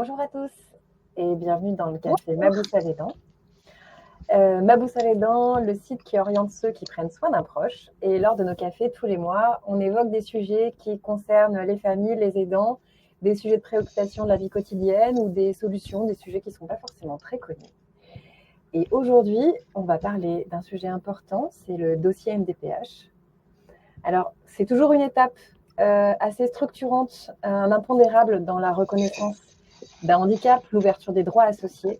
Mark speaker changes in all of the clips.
Speaker 1: Bonjour à tous et bienvenue dans le café
Speaker 2: Bonjour.
Speaker 1: Mabous à les dents. Mabous à les dents, le site qui oriente ceux qui prennent soin d'un proche. Et lors de nos cafés, tous les mois, on évoque des sujets qui concernent les familles, les aidants, des sujets de préoccupation de la vie quotidienne ou des solutions, des sujets qui ne sont pas forcément très connus. Et aujourd'hui, on va parler d'un sujet important, c'est le dossier MDPH. Alors, c'est toujours une étape assez structurante, un impondérable dans la reconnaissance d'un handicap, l'ouverture des droits associés.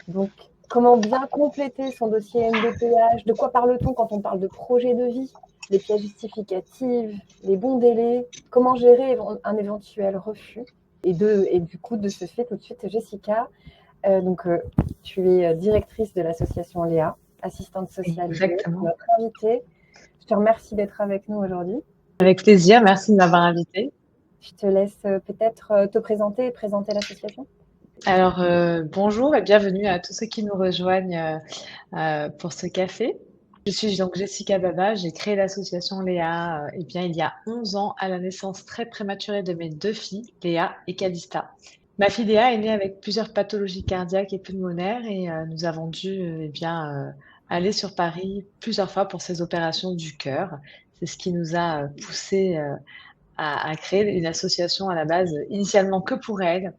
Speaker 1: Donc, comment bien compléter son dossier MDPH? De quoi parle-t-on quand on parle de projet de vie? Les pièces justificatives, les bons délais, comment gérer un éventuel refus? Et du coup, de ce fait, tout de suite, Jessica, tu es directrice de l'association Léa, assistante sociale,
Speaker 2: Exactement.
Speaker 1: notre invitée. Je te remercie d'être avec nous aujourd'hui.
Speaker 2: Avec plaisir, merci de m'avoir invitée.
Speaker 1: Je te laisse peut-être te présenter et présenter l'association.
Speaker 2: Alors, bonjour et bienvenue à tous ceux qui nous rejoignent pour ce café. Je suis donc Jessica Baba, j'ai créé l'association Léa il y a 11 ans à la naissance très prématurée de mes deux filles, Léa et Calista. Ma fille Léa est née avec plusieurs pathologies cardiaques et pulmonaires et nous avons dû aller sur Paris plusieurs fois pour ces opérations du cœur. C'est ce qui nous a poussé à créer une association à la base, initialement que pour elle.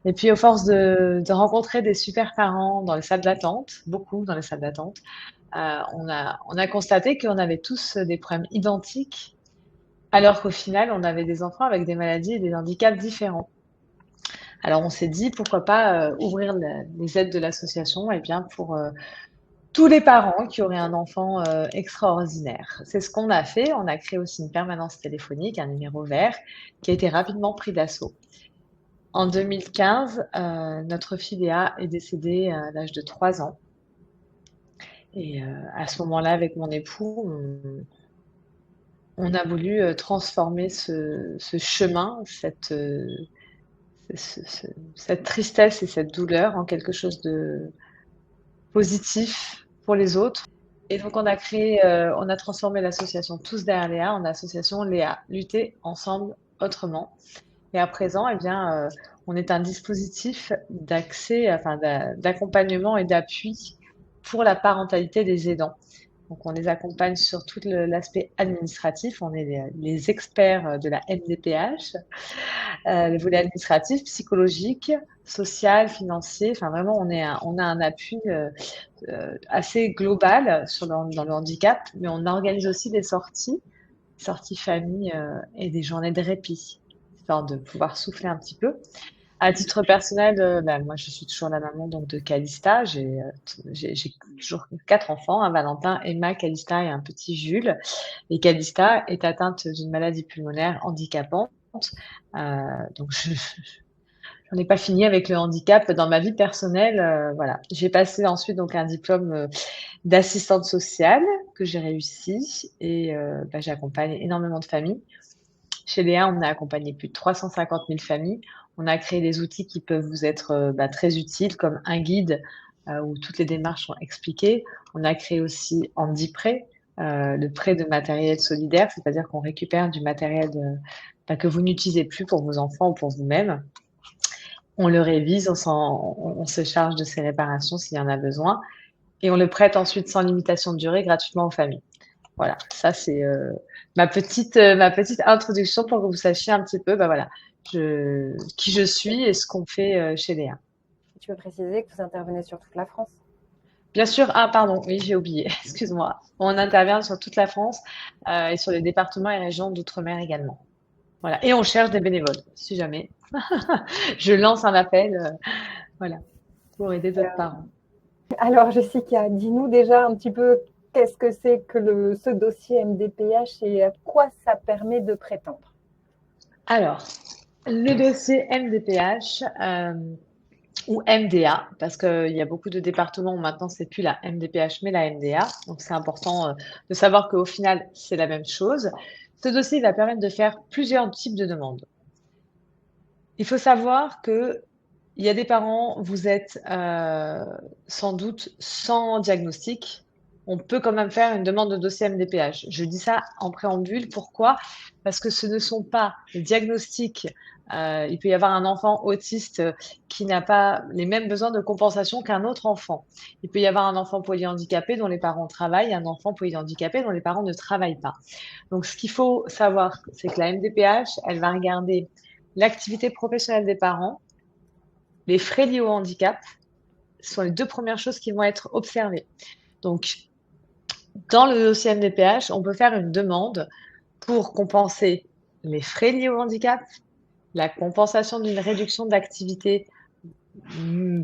Speaker 2: Et puis, au force de rencontrer des super parents dans les salles d'attente, beaucoup dans les salles d'attente, on a constaté qu'on avait tous des problèmes identiques, alors qu'au final, on avait des enfants avec des maladies et des handicaps différents. Alors, on s'est dit, pourquoi pas ouvrir les aides de l'association pour tous les parents qui auraient un enfant extraordinaire. C'est ce qu'on a fait. On a créé aussi une permanence téléphonique, un numéro vert, qui a été rapidement pris d'assaut. En 2015, notre fille Léa est décédée à l'âge de 3 ans. Et à ce moment-là, avec mon époux, on a voulu transformer ce chemin, cette tristesse et cette douleur en quelque chose de positif pour les autres. Et donc, on a transformé l'association Tous derrière Léa en association Léa, lutter ensemble autrement. Et à présent, on est un dispositif d'accès, d'accompagnement et d'appui pour la parentalité des aidants. Donc, on les accompagne sur tout l'aspect administratif. On est les experts de la MDPH, le volet administratif, psychologique, social, financier. Enfin, vraiment, on a un appui assez global dans le handicap, mais on organise aussi des sorties famille et des journées de répit, histoire de pouvoir souffler un petit peu. À titre personnel, moi, je suis toujours la maman donc de Calista. J'ai toujours 4 enfants, un Valentin, Emma, Calista et un petit Jules. Et Calista est atteinte d'une maladie pulmonaire handicapante. Donc, j'en ai pas fini avec le handicap dans ma vie personnelle. Voilà. J'ai passé ensuite donc un diplôme d'assistante sociale que j'ai réussi et j'accompagne énormément de familles. Chez Léa, on a accompagné plus de 350 000 familles. On a créé des outils qui peuvent vous être très utiles, comme un guide où toutes les démarches sont expliquées. On a créé aussi HandiPrêt, le prêt de matériel solidaire, c'est-à-dire qu'on récupère du matériel que vous n'utilisez plus pour vos enfants ou pour vous-même. On le révise, on se charge de ses réparations s'il y en a besoin, et on le prête ensuite sans limitation de durée gratuitement aux familles. Voilà, ça c'est ma petite introduction pour que vous sachiez un petit peu, qui je suis et ce qu'on fait chez Léa.
Speaker 1: Tu peux préciser que vous intervenez sur toute la France.
Speaker 2: Bien sûr, ah pardon, oui j'ai oublié, excuse-moi. On intervient sur toute la France et sur les départements et régions d'outre-mer également. Voilà, et on cherche des bénévoles, si jamais. Je lance un appel, voilà, pour aider d'autres parents.
Speaker 1: Alors Jessica, dis-nous déjà un petit peu qu'est-ce que c'est que ce dossier MDPH et à quoi ça permet de prétendre.
Speaker 2: Alors, le dossier MDPH ou MDA, parce qu'il y a beaucoup de départements où maintenant c'est plus la MDPH mais la MDA, donc c'est important de savoir qu'au final c'est la même chose. Ce dossier va permettre de faire plusieurs types de demandes. Il faut savoir que il y a des parents, vous êtes sans doute sans diagnostic, on peut quand même faire une demande de dossier MDPH. Je dis ça en préambule. Pourquoi? Parce que ce ne sont pas les diagnostics. Il peut y avoir un enfant autiste qui n'a pas les mêmes besoins de compensation qu'un autre enfant. Il peut y avoir un enfant polyhandicapé dont les parents travaillent, un enfant polyhandicapé dont les parents ne travaillent pas. Donc, ce qu'il faut savoir, c'est que la MDPH, elle va regarder l'activité professionnelle des parents, les frais liés au handicap, ce sont les 2 premières choses qui vont être observées. Donc, dans le dossier MDPH, on peut faire une demande pour compenser les frais liés au handicap, la compensation d'une réduction d'activité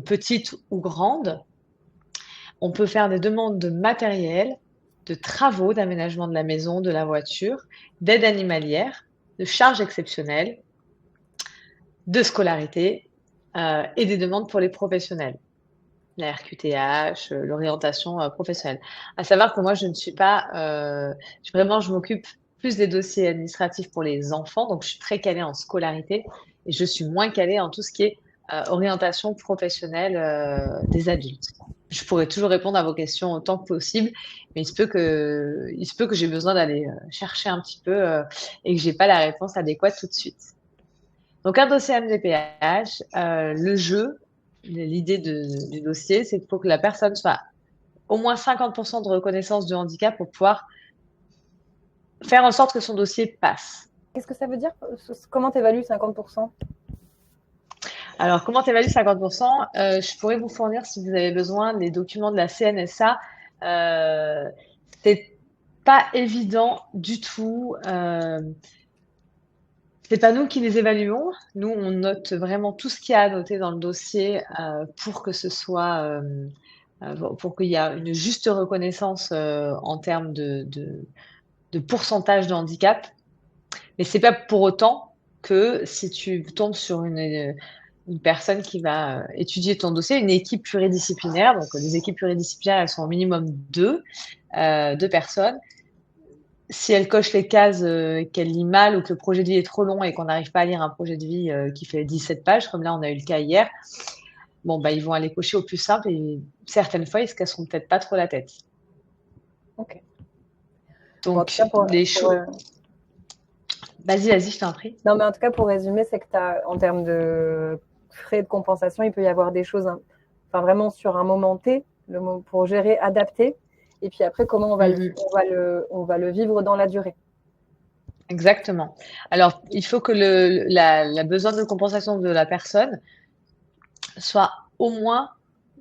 Speaker 2: petite ou grande. On peut faire des demandes de matériel, de travaux d'aménagement de la maison, de la voiture, d'aide animalière, de charges exceptionnelles, de scolarité et des demandes pour les professionnels, la RQTH, l'orientation professionnelle. À savoir que moi, je ne suis pas, vraiment, je m'occupe plus des dossiers administratifs pour les enfants, donc je suis très calée en scolarité et je suis moins calée en tout ce qui est orientation professionnelle des adultes. Je pourrais toujours répondre à vos questions autant que possible, mais il se peut que j'ai besoin d'aller chercher un petit peu et que j'ai pas la réponse adéquate tout de suite. Donc, un dossier MDPH, le jeu, l'idée du dossier, c'est qu'il faut que la personne soit au moins 50% de reconnaissance de handicap pour pouvoir faire en sorte que son dossier passe.
Speaker 1: Qu'est-ce que ça veut dire? Comment tu évalues 50%?
Speaker 2: Alors, comment tu évalues 50%? Je pourrais vous fournir, si vous avez besoin, les documents de la CNSA. C'est pas évident du tout. C'est pas nous qui les évaluons. Nous, on note vraiment tout ce qu'il y a à noter dans le dossier pour que ce soit, pour qu'il y ait une juste reconnaissance en termes de pourcentage de handicap. Mais c'est pas pour autant que si tu tombes sur une personne qui va étudier ton dossier, une équipe pluridisciplinaire, donc les équipes pluridisciplinaires, elles sont au minimum deux personnes. Si elle coche les cases qu'elle lit mal ou que le projet de vie est trop long et qu'on n'arrive pas à lire un projet de vie qui fait 17 pages, comme là on a eu le cas hier, bon, bah, ils vont aller cocher au plus simple et certaines fois, ils se casseront peut-être pas trop la tête.
Speaker 1: Ok.
Speaker 2: Donc, les choses... Vas-y, je t'en prie.
Speaker 1: Non, mais en tout cas, pour résumer, c'est que en termes de frais de compensation, il peut y avoir des choses, vraiment sur un moment T, pour gérer, adapter. Et puis après, comment on va le vivre dans la durée.
Speaker 2: Exactement. Alors, il faut que la besoin de compensation de la personne soit au moins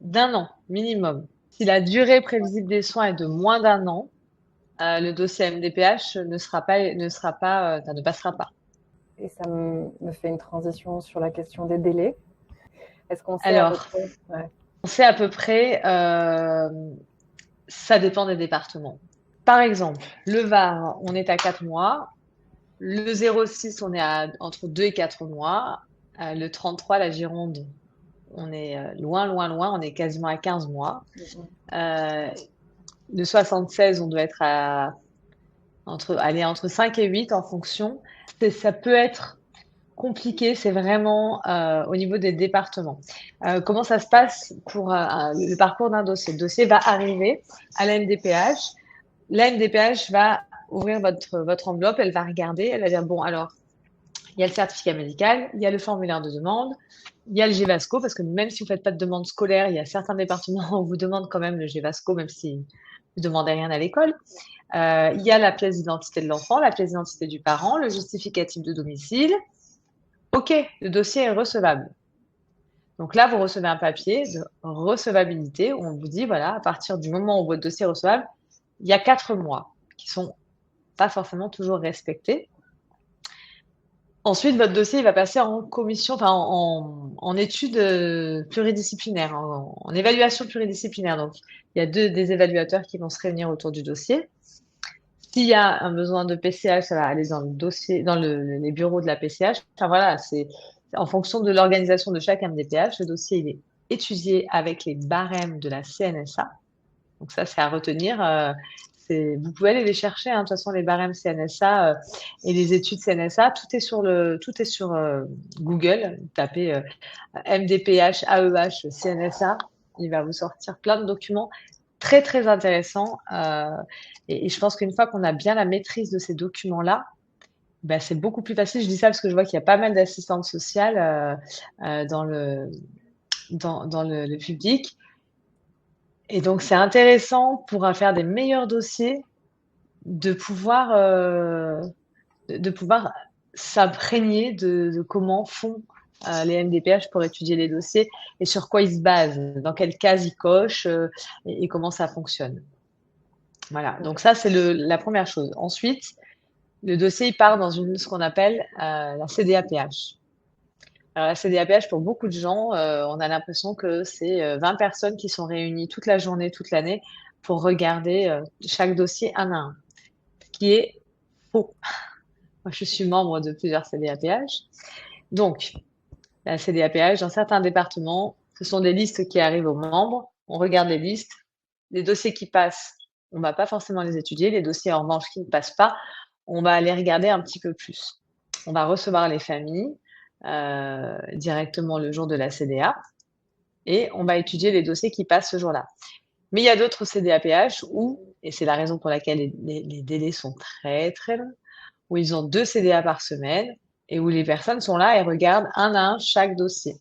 Speaker 2: d'1 an, minimum. Si la durée prévisible des soins est de moins d'1 an, le dossier MDPH ne passera pas.
Speaker 1: Et ça me fait une transition sur la question des délais. Est-ce qu'on sait
Speaker 2: Alors,
Speaker 1: à peu près
Speaker 2: on sait à peu près, ça dépend des départements. Par exemple, le Var, on est à 4 mois. Le 06, on est entre 2 et 4 mois. Le 33, la Gironde, on est loin, on est quasiment à 15 mois. Le 76, on doit être entre 5 et 8 en fonction. Ça peut être compliqué, c'est vraiment au niveau des départements. Comment ça se passe pour le parcours d'un dossier? Le dossier va arriver à la MDPH. La MDPH va ouvrir votre enveloppe, elle va regarder, elle va dire, bon, alors, il y a le certificat médical, il y a le formulaire de demande, il y a le GEVASCO, parce que même si vous ne faites pas de demande scolaire, il y a certains départements où on vous demande quand même le GEVASCO, même si vous ne demandez rien à l'école. Il y a la pièce d'identité de l'enfant, la pièce d'identité du parent, le justificatif de domicile. OK, le dossier est recevable. Donc là, vous recevez un papier de recevabilité où on vous dit, voilà, à partir du moment où votre dossier est recevable, il y a 4 mois qui sont pas forcément toujours respectés. Ensuite, votre dossier va passer en commission, en étude pluridisciplinaire, en évaluation pluridisciplinaire. Donc, il y a des évaluateurs qui vont se réunir autour du dossier. S'il y a un besoin de PCH, ça va aller dans le dossier, dans les bureaux de la PCH. Enfin voilà, c'est en fonction de l'organisation de chaque MDPH. Le dossier il est étudié avec les barèmes de la CNSA. Donc ça, c'est à retenir. Vous pouvez aller les chercher. De toute façon, les barèmes CNSA et les études CNSA, tout est sur Google. Vous tapez MDPH, AEH, CNSA. Il va vous sortir plein de documents très, très intéressant. Et je pense qu'une fois qu'on a bien la maîtrise de ces documents-là, bah, c'est beaucoup plus facile. Je dis ça parce que je vois qu'il y a pas mal d'assistantes sociales dans le public. Et donc, c'est intéressant pour faire des meilleurs dossiers de pouvoir, de pouvoir s'imprégner de comment font les MDPH pour étudier les dossiers et sur quoi ils se basent, dans quelle case ils cochent et comment ça fonctionne. Voilà, donc ça, c'est la première chose. Ensuite, le dossier, il part dans ce qu'on appelle la CDAPH. Alors, la CDAPH, pour beaucoup de gens, on a l'impression que c'est 20 personnes qui sont réunies toute la journée, toute l'année, pour regarder chaque dossier un à un, ce qui est faux. Moi, je suis membre de plusieurs CDAPH. Donc, la CDAPH, dans certains départements, ce sont des listes qui arrivent aux membres. On regarde les listes. Les dossiers qui passent, on ne va pas forcément les étudier. Les dossiers, en revanche, qui ne passent pas, on va aller regarder un petit peu plus. On va recevoir les familles directement le jour de la CDA et on va étudier les dossiers qui passent ce jour-là. Mais il y a d'autres CDAPH où, et c'est la raison pour laquelle les délais sont très très longs, où ils ont 2 CDA par semaine et où les personnes sont là et regardent un à un chaque dossier.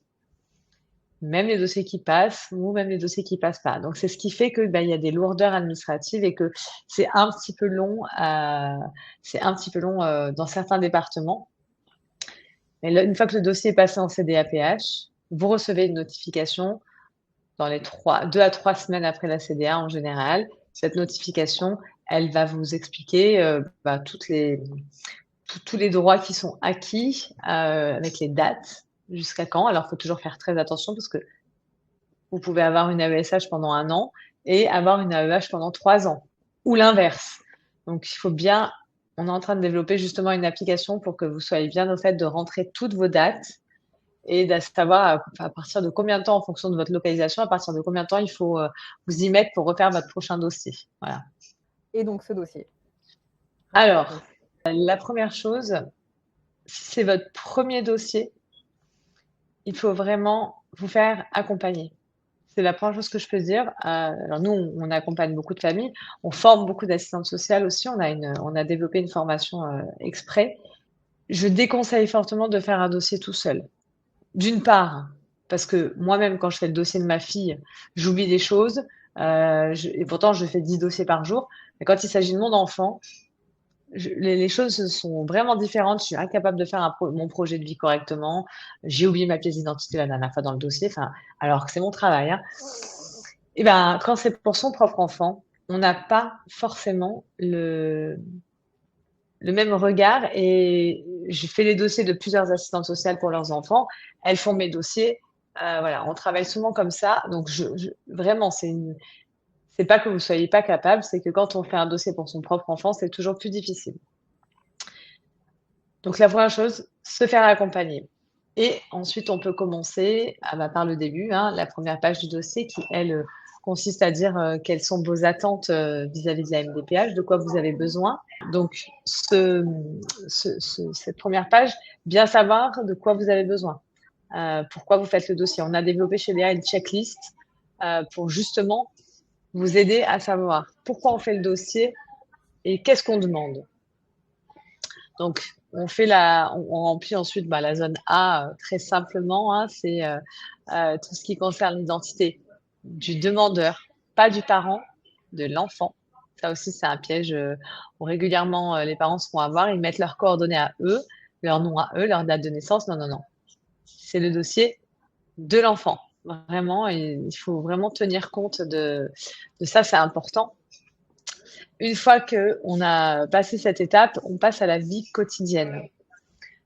Speaker 2: Même les dossiers qui passent ou même les dossiers qui passent pas. Donc, c'est ce qui fait que il y a des lourdeurs administratives et que c'est un petit peu long, dans certains départements. Mais là, une fois que le dossier est passé en CDAPH, vous recevez une notification dans les 2 à 3 semaines après la CDA en général. Cette notification, elle va vous expliquer tous les droits qui sont acquis avec les dates jusqu'à quand. Alors, il faut toujours faire très attention parce que vous pouvez avoir une AESH pendant 1 an et avoir une AEH pendant 3 ans ou l'inverse. Donc, il faut bien. On est en train de développer justement une application pour que vous soyez bien au fait de rentrer toutes vos dates et de savoir à partir de combien de temps, en fonction de votre localisation, à partir de combien de temps il faut vous y mettre pour refaire votre prochain dossier. Voilà.
Speaker 1: Et donc, ce dossier.
Speaker 2: Alors, la première chose, si c'est votre premier dossier, il faut vraiment vous faire accompagner. C'est la première chose que je peux dire. Alors nous, on accompagne beaucoup de familles, on forme beaucoup d'assistantes sociales aussi. On a développé une formation exprès. Je déconseille fortement de faire un dossier tout seul. D'une part, parce que moi-même, quand je fais le dossier de ma fille, j'oublie des choses. Et pourtant, je fais 10 dossiers par jour. Mais quand il s'agit de mon enfant, les choses sont vraiment différentes. Je suis incapable de faire mon projet de vie correctement. J'ai oublié ma pièce d'identité la dernière fois dans le dossier, alors que c'est mon travail. Hein. Et ben, quand c'est pour son propre enfant, on n'a pas forcément le même regard. Et j'ai fait les dossiers de plusieurs assistantes sociales pour leurs enfants. Elles font mes dossiers. Voilà, on travaille souvent comme ça. Donc, vraiment, c'est pas que vous soyez pas capable, c'est que quand on fait un dossier pour son propre enfant, c'est toujours plus difficile. Donc, la première chose, se faire accompagner. Et ensuite, on peut commencer par le début, hein, la première page du dossier qui, elle, consiste à dire quelles sont vos attentes vis-à-vis de la MDPH, de quoi vous avez besoin. Donc, cette première page, bien savoir de quoi vous avez besoin, pourquoi vous faites le dossier. On a développé chez Léa une checklist pour justement vous aider à savoir pourquoi on fait le dossier et qu'est-ce qu'on demande. Donc, on remplit ensuite la zone A très simplement. Hein, c'est tout ce qui concerne l'identité du demandeur, pas du parent, de l'enfant. Ça aussi, c'est un piège où régulièrement les parents se font avoir. Ils mettent leurs coordonnées à eux, leur nom à eux, leur date de naissance. Non, non, non. C'est le dossier de l'enfant. Vraiment, il faut vraiment tenir compte de ça, c'est important. Une fois qu'on a passé cette étape, on passe à la vie quotidienne.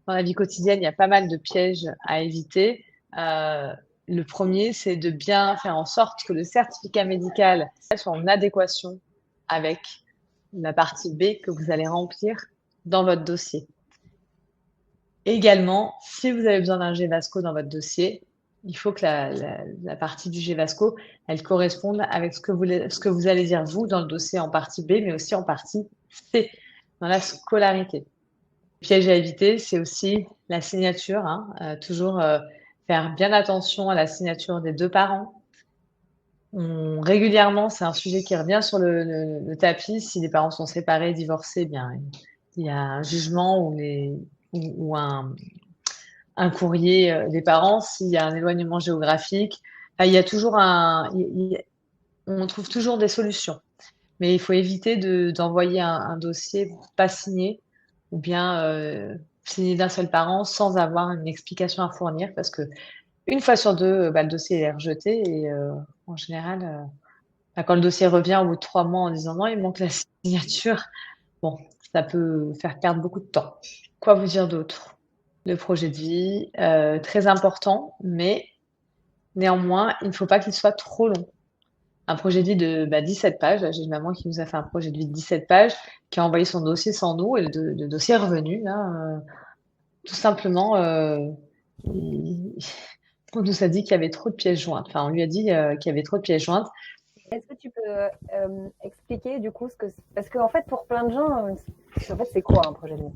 Speaker 2: Dans la vie quotidienne, il y a pas mal de pièges à éviter. Le premier, c'est de bien faire en sorte que le certificat médical soit en adéquation avec la partie B que vous allez remplir dans votre dossier. Également, si vous avez besoin d'un GVASCO dans votre dossier, il faut que la partie du GVASCO, elle corresponde avec ce que vous allez dire vous dans le dossier en partie B, mais aussi en partie C, dans la scolarité. Le piège à éviter, c'est aussi la signature. Hein, toujours faire bien attention à la signature des 2 parents. Régulièrement, c'est un sujet qui revient sur le tapis. Si les parents sont séparés, divorcés, eh bien, il y a un jugement ou un courrier des parents. S'il y a un éloignement géographique, enfin, il y a toujours on trouve toujours des solutions. Mais il faut éviter d'envoyer un dossier pas signé ou bien signé d'un seul parent sans avoir une explication à fournir parce que une fois sur deux, bah, le dossier est rejeté et en général, bah, quand le dossier revient au bout de 3 mois en disant: «Non, il manque la signature», bon, ça peut faire perdre beaucoup de temps. Quoi vous dire d'autre? Le projet de vie, très important, mais néanmoins, il ne faut pas qu'il soit trop long. Un projet de vie de, 17 pages. Là, j'ai une maman qui nous a fait un projet de vie de 17 pages, qui a envoyé son dossier sans nous et le dossier est revenu là, tout simplement, il on nous a dit qu'il y avait trop de pièces jointes. Enfin, on lui a dit, qu'il y avait trop de pièces jointes.
Speaker 1: Est-ce que tu peux expliquer du coup ce que c'est? Parce qu'en fait, pour plein de gens, en fait, c'est quoi un projet de vie?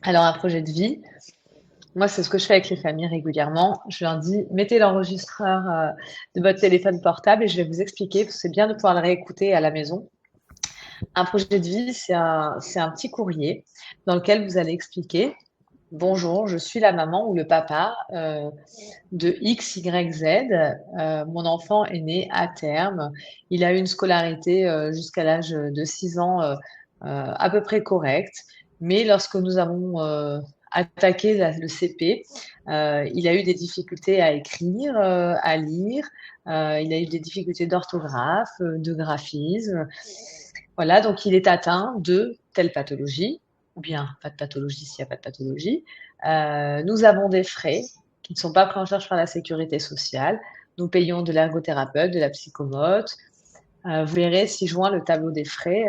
Speaker 2: Alors un projet de vie, moi, c'est ce que je fais avec les familles régulièrement. Je leur dis: «Mettez l'enregistreur, de votre téléphone portable et je vais vous expliquer», parce que c'est bien de pouvoir le réécouter à la maison. Un projet de vie, c'est un petit courrier dans lequel vous allez expliquer: «Bonjour, je suis la maman ou le papa, de X, Y, Z. Mon enfant est né à terme. Il a eu une scolarité, jusqu'à l'âge de 6 ans, à peu près correcte. Mais lorsque nous avons, attaqué le CP, il a eu des difficultés à écrire, à lire, il a eu des difficultés d'orthographe, de graphisme. Voilà, donc il est atteint de telle pathologie, ou bien pas de pathologie s'il n'y a pas de pathologie. Nous avons des frais qui ne sont pas pris en charge par la sécurité sociale. Nous payons de l'ergothérapeute, de la psychomote. Vous verrez si joint le tableau des frais,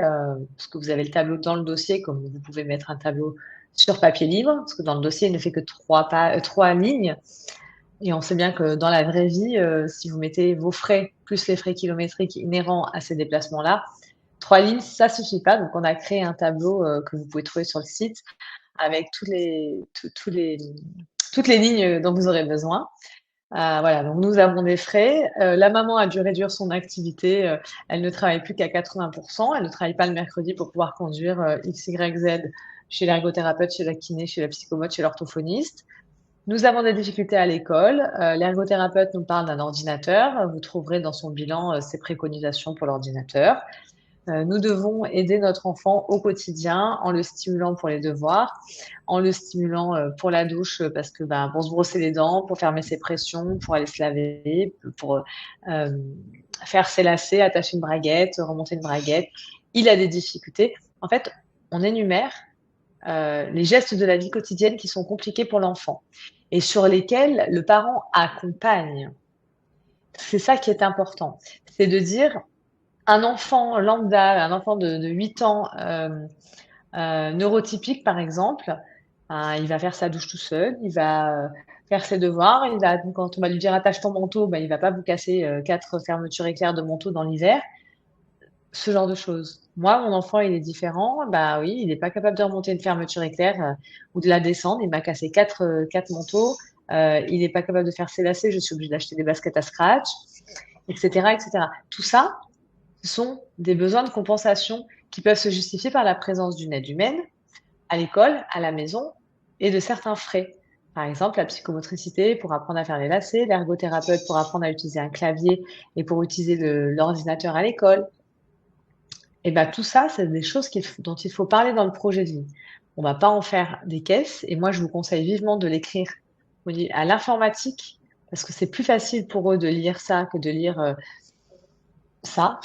Speaker 2: parce que vous avez le tableau dans le dossier, comme vous pouvez mettre un tableau sur papier libre, parce que dans le dossier, il ne fait que 3 lignes. Et on sait bien que dans la vraie vie, si vous mettez vos frais plus les frais kilométriques inhérents à ces déplacements-là, 3 lignes, ça suffit pas. Donc on a créé un tableau que vous pouvez trouver sur le site avec toutes les lignes dont vous aurez besoin. Voilà, donc nous avons des frais. La maman a dû réduire son activité. Elle ne travaille plus qu'à 80%. Elle ne travaille pas le mercredi pour pouvoir conduire X, Y, Z chez l'ergothérapeute, chez la kiné, chez la psychomote, chez l'orthophoniste. Nous avons des difficultés à l'école. L'ergothérapeute nous parle d'un ordinateur. Vous trouverez dans son bilan ses préconisations pour l'ordinateur. Nous devons aider notre enfant au quotidien en le stimulant pour les devoirs, en le stimulant pour la douche parce que pour se brosser les dents, pour fermer ses pressions, pour aller se laver, pour faire ses lacets, attacher une braguette, remonter une braguette. Il a des difficultés. En fait, on énumère les gestes de la vie quotidienne qui sont compliqués pour l'enfant et sur lesquels le parent accompagne. C'est ça qui est important. C'est de dire, un enfant lambda, un enfant de 8 ans, neurotypique par exemple, il va faire sa douche tout seul, il va faire ses devoirs, quand on va lui dire: «Attache ton manteau», il va pas vous casser 4 fermetures éclair de manteau dans l'hiver. Ce genre de choses. Moi, mon enfant, il est différent, bah oui, il est pas capable de remonter une fermeture éclair, ou de la descendre. Il m'a cassé 4 manteaux, il est pas capable de faire ses lacets, je suis obligée d'acheter des baskets à scratch, et cetera, et cetera. Tout ça, ce sont des besoins de compensation qui peuvent se justifier par la présence d'une aide humaine à l'école, à la maison et de certains frais. Par exemple, la psychomotricité pour apprendre à faire les lacets, l'ergothérapeute pour apprendre à utiliser un clavier et pour utiliser l'ordinateur à l'école. Et tout ça, c'est des choses dont il faut parler dans le projet de vie. On va pas en faire des caisses et moi, je vous conseille vivement de l'écrire à l'informatique parce que c'est plus facile pour eux de lire ça que de lire ça.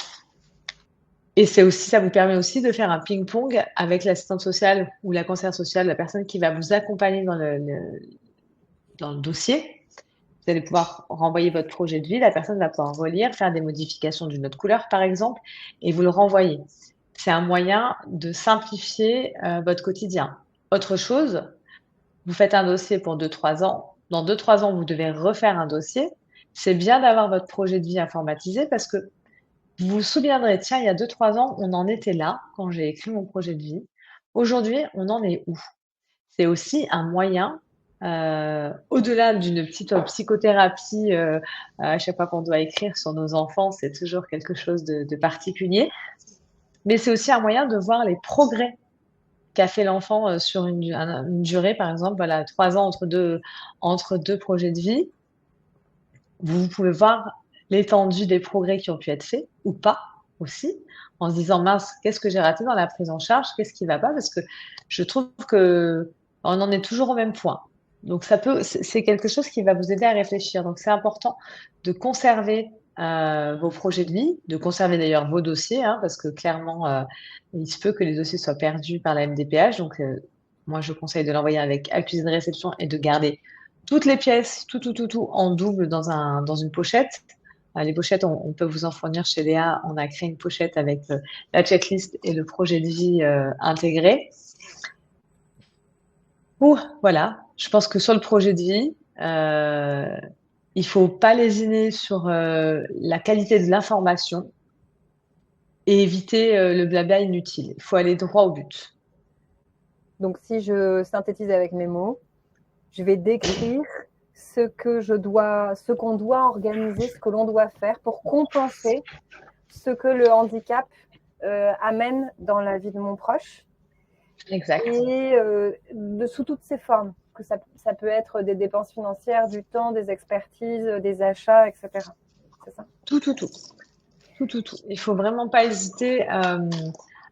Speaker 2: Et ça vous permet aussi de faire un ping-pong avec l'assistante sociale ou la conseillère sociale, la personne qui va vous accompagner dans le dossier. Vous allez pouvoir renvoyer votre projet de vie, la personne va pouvoir relire, faire des modifications d'une autre couleur, par exemple, et vous le renvoyez. C'est un moyen de simplifier votre quotidien. Autre chose, vous faites un dossier pour 2-3 ans. Dans 2-3 ans, vous devez refaire un dossier. C'est bien d'avoir votre projet de vie informatisé parce que vous vous souviendrez, tiens, il y a 2-3 ans, on en était là quand j'ai écrit mon projet de vie. Aujourd'hui, on en est où? C'est aussi un moyen Au-delà d'une petite psychothérapie, à chaque fois qu'on doit écrire sur nos enfants, c'est toujours quelque chose de particulier. Mais c'est aussi un moyen de voir les progrès qu'a fait l'enfant sur une durée, par exemple, voilà, 3 ans entre deux projets de vie. Vous pouvez voir l'étendue des progrès qui ont pu être faits ou pas aussi, en se disant mince, qu'est-ce que j'ai raté dans la prise en charge, qu'est-ce qui va pas, parce que je trouve que on en est toujours au même point. Donc c'est quelque chose qui va vous aider à réfléchir. Donc c'est important de conserver vos projets de vie, de conserver d'ailleurs vos dossiers, hein, parce que clairement, il se peut que les dossiers soient perdus par la MDPH. Donc moi, je conseille de l'envoyer avec accusé de réception et de garder toutes les pièces, tout en double dans une pochette. Les pochettes, on peut vous en fournir chez Léa. On a créé une pochette avec la checklist et le projet de vie intégré. Voilà, je pense que sur le projet de vie, il faut pas lésiner sur la qualité de l'information et éviter le blabla inutile. Il faut aller droit au but.
Speaker 1: Donc, si je synthétise avec mes mots, je vais décrire ce qu'on doit organiser, ce que l'on doit faire pour compenser ce que le handicap amène dans la vie de mon proche.
Speaker 2: Exact.
Speaker 1: Et sous toutes ses formes, que ça peut être des dépenses financières, du temps, des expertises, des achats, etc. C'est ça?
Speaker 2: Tout. Il faut vraiment pas hésiter même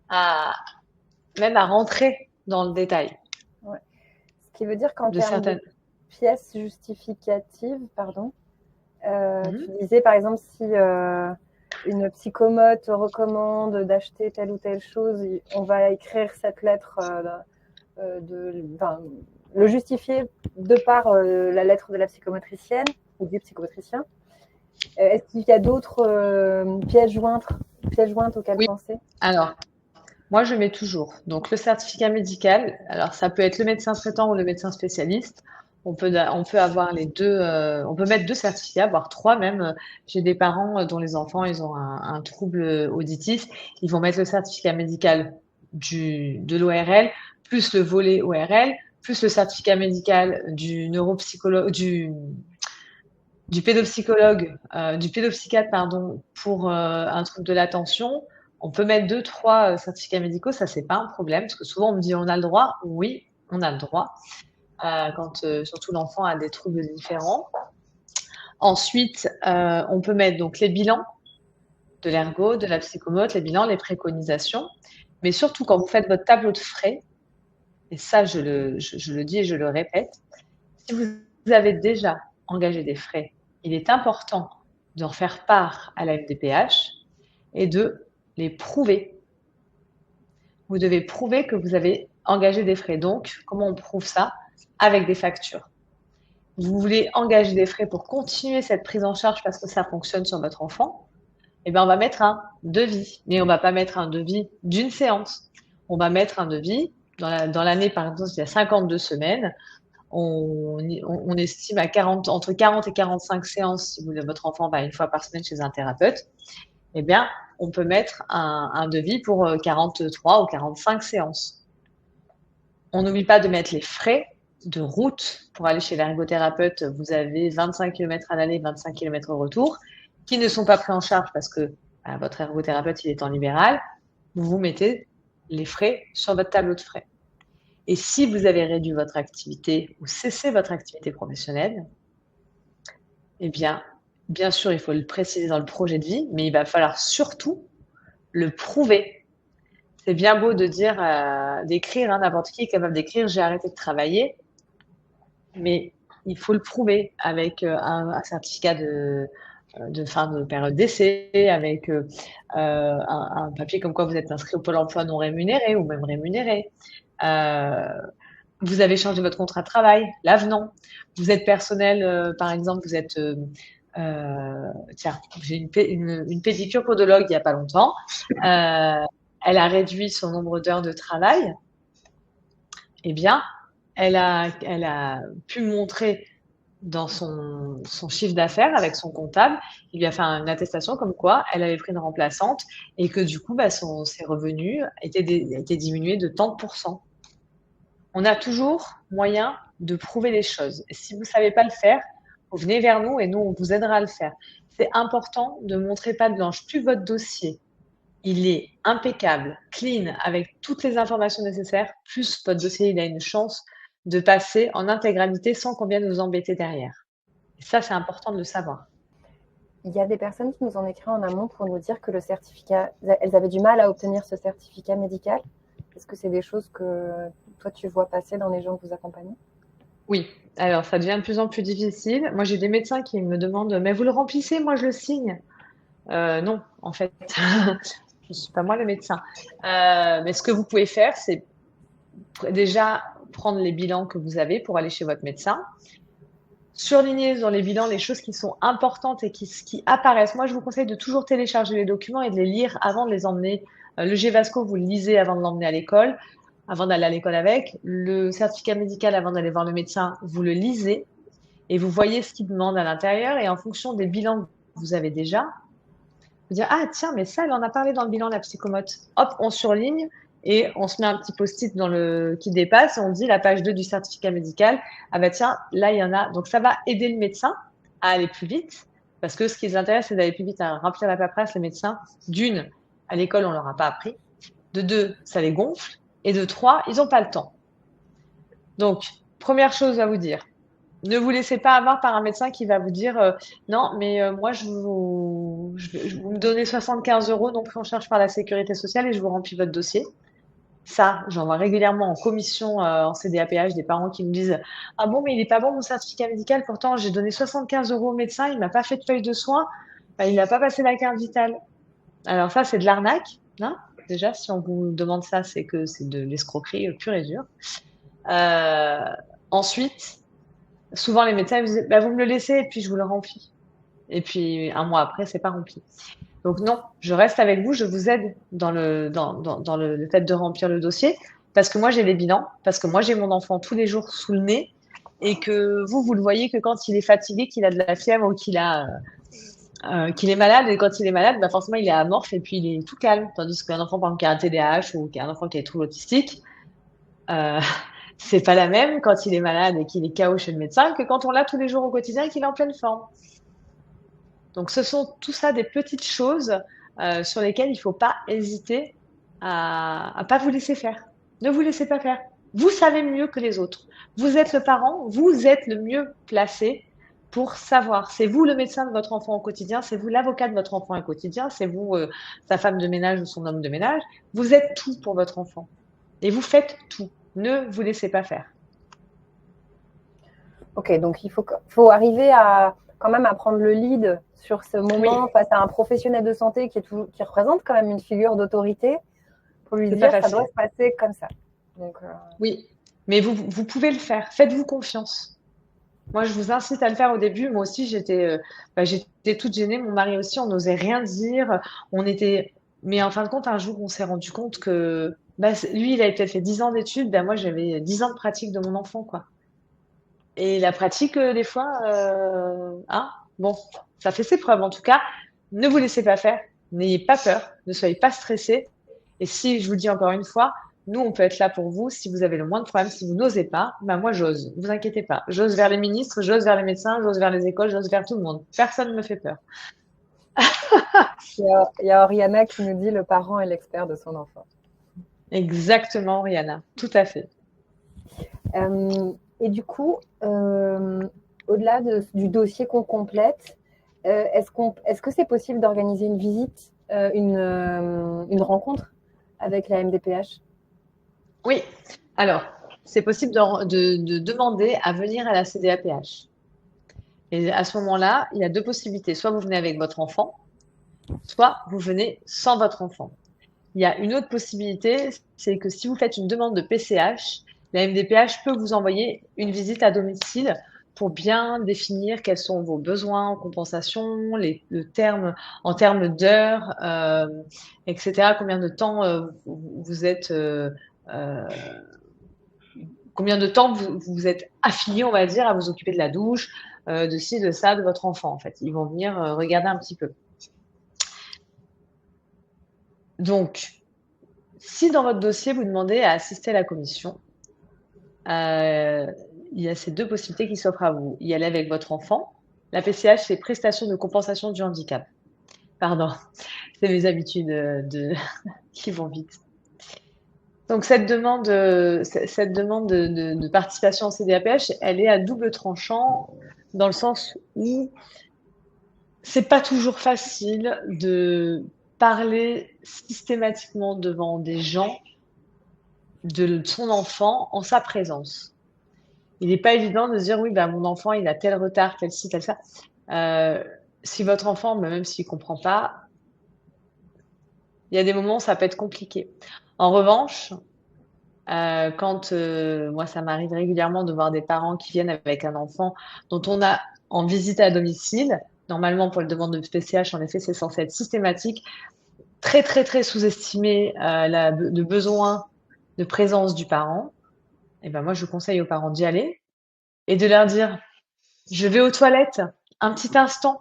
Speaker 2: à rentrer dans le détail.
Speaker 1: Ouais. Ce qui veut dire qu'en termes de pièces justificatives, tu disais par exemple si une psychomote recommande d'acheter telle ou telle chose, on va écrire cette lettre, le justifier de par la lettre de la psychomotricienne ou du psychomotricien. Est-ce qu'il y a d'autres pièces jointes auxquelles penser?
Speaker 2: Alors, moi, je mets toujours. Donc, le certificat médical, alors ça peut être le médecin traitant ou le médecin spécialiste. On peut avoir les deux, on peut mettre 2 certificats, voire 3 même. J'ai des parents dont les enfants, ils ont un trouble auditif. Ils vont mettre le certificat médical de l'ORL, plus le volet ORL, plus le certificat médical du neuropsychologue, du pédopsychologue, du pédopsychiatre, pardon, pour un trouble de l'attention. On peut mettre 2, 3 certificats médicaux, ça c'est pas un problème, parce que souvent on me dit on a le droit. Oui, on a le droit, quand surtout l'enfant a des troubles différents. Ensuite, on peut mettre donc les bilans de l'ergo, de la psychomote, les bilans, les préconisations, mais surtout quand vous faites votre tableau de frais, et ça je le dis et je le répète, si vous avez déjà engagé des frais, il est important d'en faire part à la MDPH et de les prouver. Vous devez prouver que vous avez engagé des frais. Donc, comment on prouve ça? Avec des factures. Vous voulez engager des frais pour continuer cette prise en charge parce que ça fonctionne sur votre enfant? Eh bien, on va mettre un devis. Mais on ne va pas mettre un devis d'une séance. On va mettre un devis. Dans l'année, par exemple, il y a 52 semaines. On estime entre 40 et 45 séances si votre enfant va une fois par semaine chez un thérapeute. Eh bien, on peut mettre un devis pour 43 ou 45 séances. On n'oublie pas de mettre les frais de route pour aller chez l'ergothérapeute. Vous avez 25 km à l'aller, 25 km au retour, qui ne sont pas pris en charge parce que votre ergothérapeute il est en libéral. Vous mettez les frais sur votre tableau de frais. Et si vous avez réduit votre activité ou cessé votre activité professionnelle, eh bien sûr, il faut le préciser dans le projet de vie, mais il va falloir surtout le prouver. C'est bien beau de dire, d'écrire, n'importe qui est capable d'écrire « j'ai arrêté de travailler », mais il faut le prouver avec un certificat de fin de période d'essai, avec un papier comme quoi vous êtes inscrit au Pôle emploi non rémunéré ou même rémunéré. Vous avez changé votre contrat de travail, l'avenant. Vous êtes personnel, par exemple, vous êtes... tiens, j'ai une pédicure podologue il n'y a pas longtemps. Elle a réduit son nombre d'heures de travail. Eh bien, elle a pu montrer dans son chiffre d'affaires avec son comptable, il lui a fait une attestation comme quoi elle avait pris une remplaçante et que du coup, ses revenus étaient diminués de tant de pourcents. On a toujours moyen de prouver les choses. Et si vous ne savez pas le faire, vous venez vers nous et nous, on vous aidera à le faire. C'est important de montrer patte blanche. Plus votre dossier, il est impeccable, clean, avec toutes les informations nécessaires, plus votre dossier, il a une chance de passer en intégralité sans qu'on vienne nous embêter derrière. Et ça, c'est important de le savoir.
Speaker 1: Il y a des personnes qui nous ont écrit en amont pour nous dire que le certificat, elles avaient du mal à obtenir ce certificat médical. Est-ce que c'est des choses que toi, tu vois passer dans les gens que vous accompagnez?
Speaker 2: Oui, alors ça devient de plus en plus difficile. Moi, j'ai des médecins qui me demandent, mais vous le remplissez, moi je le signe. Non, en fait, je ne suis pas moi le médecin. Mais ce que vous pouvez faire, c'est déjà prendre les bilans que vous avez pour aller chez votre médecin. Surligner dans les bilans les choses qui sont importantes et qui apparaissent. Moi, je vous conseille de toujours télécharger les documents et de les lire avant de les emmener. Le GVASCO, vous le lisez avant de l'emmener à l'école, avant d'aller à l'école avec. Le certificat médical, avant d'aller voir le médecin, vous le lisez et vous voyez ce qu'il demande à l'intérieur. Et en fonction des bilans que vous avez déjà, vous dire, ah tiens, mais ça, elle en a parlé dans le bilan, la psychomote. Hop, on surligne et on se met un petit post-it qui dépasse et on dit la page 2 du certificat médical. Ah bah tiens, là, il y en a. Donc, ça va aider le médecin à aller plus vite parce que ce qui les intéresse, c'est d'aller plus vite à remplir la paperasse. Les médecins, d'une, à l'école, on leur a pas appris. De deux, ça les gonfle. Et de trois, ils n'ont pas le temps. Donc, première chose à vous dire, ne vous laissez pas avoir par un médecin qui va vous dire non, mais moi, vous me donnez 75 euros non pris en charge par la sécurité sociale et je vous remplis votre dossier. Ça, j'en vois régulièrement en commission en CDAPH des parents qui me disent ah bon, mais il n'est pas bon mon certificat médical, pourtant j'ai donné 75 euros au médecin, il ne m'a pas fait de feuille de soins, il n'a pas passé la carte vitale. Alors, ça, c'est de l'arnaque. Hein. Déjà, si on vous demande ça, c'est que c'est de l'escroquerie pure et dure. Euh, ensuite, souvent, les médecins ils vous disent bah, vous me le laissez et puis je vous le remplis. Et puis, un mois après, c'est pas rempli. Donc, non, je reste avec vous, je vous aide dans le fait de remplir le dossier parce que moi, j'ai les bilans, parce que moi, j'ai mon enfant tous les jours sous le nez et que vous le voyez que quand il est fatigué, qu'il a de la fièvre ou qu'il est malade. Et quand il est malade, bah forcément, il est amorphe et puis il est tout calme. Tandis qu'un enfant, par exemple, qui a un TDAH ou qui a un enfant qui a des troubles autistiques, euh, c'est pas la même quand il est malade et qu'il est KO chez le médecin que quand on l'a tous les jours au quotidien et qu'il est en pleine forme. Donc, ce sont tout ça des petites choses sur lesquelles il ne faut pas hésiter à pas vous laisser faire. Ne vous laissez pas faire. Vous savez mieux que les autres. Vous êtes le parent, vous êtes le mieux placé pour savoir. C'est vous le médecin de votre enfant au quotidien, c'est vous l'avocat de votre enfant au quotidien, c'est vous sa femme de ménage ou son homme de ménage. Vous êtes tout pour votre enfant. Et vous faites tout. Ne vous laissez pas faire.
Speaker 1: Ok, donc il faut arriver à quand même à prendre le lead sur ce moment
Speaker 2: Oui,
Speaker 1: face à un professionnel de santé qui représente quand même une figure d'autorité pour lui
Speaker 2: c'est pas
Speaker 1: dire ça doit
Speaker 2: facile.
Speaker 1: se passer comme ça. Donc,
Speaker 2: Oui, mais vous pouvez le faire. Faites-vous confiance. Moi, je vous incite à le faire au début. Moi aussi, j'étais toute gênée. Mon mari aussi, on n'osait rien dire. On était, mais en fin de compte, un jour, on s'est rendu compte que, lui, il avait peut-être fait 10 ans d'études. Moi, j'avais 10 ans de pratique de mon enfant, quoi. Et la pratique, des fois, hein, bon, ça fait ses preuves. En tout cas, ne vous laissez pas faire. N'ayez pas peur. Ne soyez pas stressés. Et si je vous le dis encore une fois, nous, on peut être là pour vous. Si vous avez le moindre problème, si vous n'osez pas, moi, j'ose. Ne vous inquiétez pas. J'ose vers les ministres, j'ose vers les médecins, j'ose vers les écoles, j'ose vers tout le monde. Personne ne me fait peur.
Speaker 1: il y a Oriana qui nous dit le parent est l'expert de son enfant.
Speaker 2: Exactement, Rihanna. Tout à fait.
Speaker 1: Et du coup, au-delà du dossier qu'on complète, est-ce que c'est possible d'organiser une visite, une rencontre avec la MDPH?
Speaker 2: Oui. Alors, c'est possible de demander à venir à la CDAPH. Et à ce moment-là, il y a deux possibilités. Soit vous venez avec votre enfant, soit vous venez sans votre enfant. Il y a une autre possibilité, c'est que si vous faites une demande de PCH, la MDPH peut vous envoyer une visite à domicile pour bien définir quels sont vos besoins en compensation, en termes d'heures, etc. Combien de temps vous êtes, combien de temps vous êtes affilié, on va dire, à vous occuper de la douche, de ci, de ça, de votre enfant. En fait, ils vont venir regarder un petit peu. Donc, si dans votre dossier, vous demandez à assister à la commission, il y a ces deux possibilités qui s'offrent à vous. Y aller avec votre enfant. La PCH, c'est prestation de compensation du handicap. Pardon, c'est mes habitudes qui vont vite. Donc cette demande de participation en CDAPH, elle est à double tranchant dans le sens où c'est pas toujours facile de parler systématiquement devant des gens de son enfant en sa présence. Il n'est pas évident de se dire oui, bah, mon enfant, il a tel retard, tel ci, tel ça. Si votre enfant, même s'il comprend pas, il y a des moments où ça peut être compliqué. En revanche, quand moi, ça m'arrive régulièrement de voir des parents qui viennent avec un enfant dont on a en visite à domicile. Normalement, pour les demandes de PCH, en effet, c'est censé être systématique. Très, très, très sous-estimé le besoin de présence du parent. Et ben moi, je conseille aux parents d'y aller et de leur dire, je vais aux toilettes un petit instant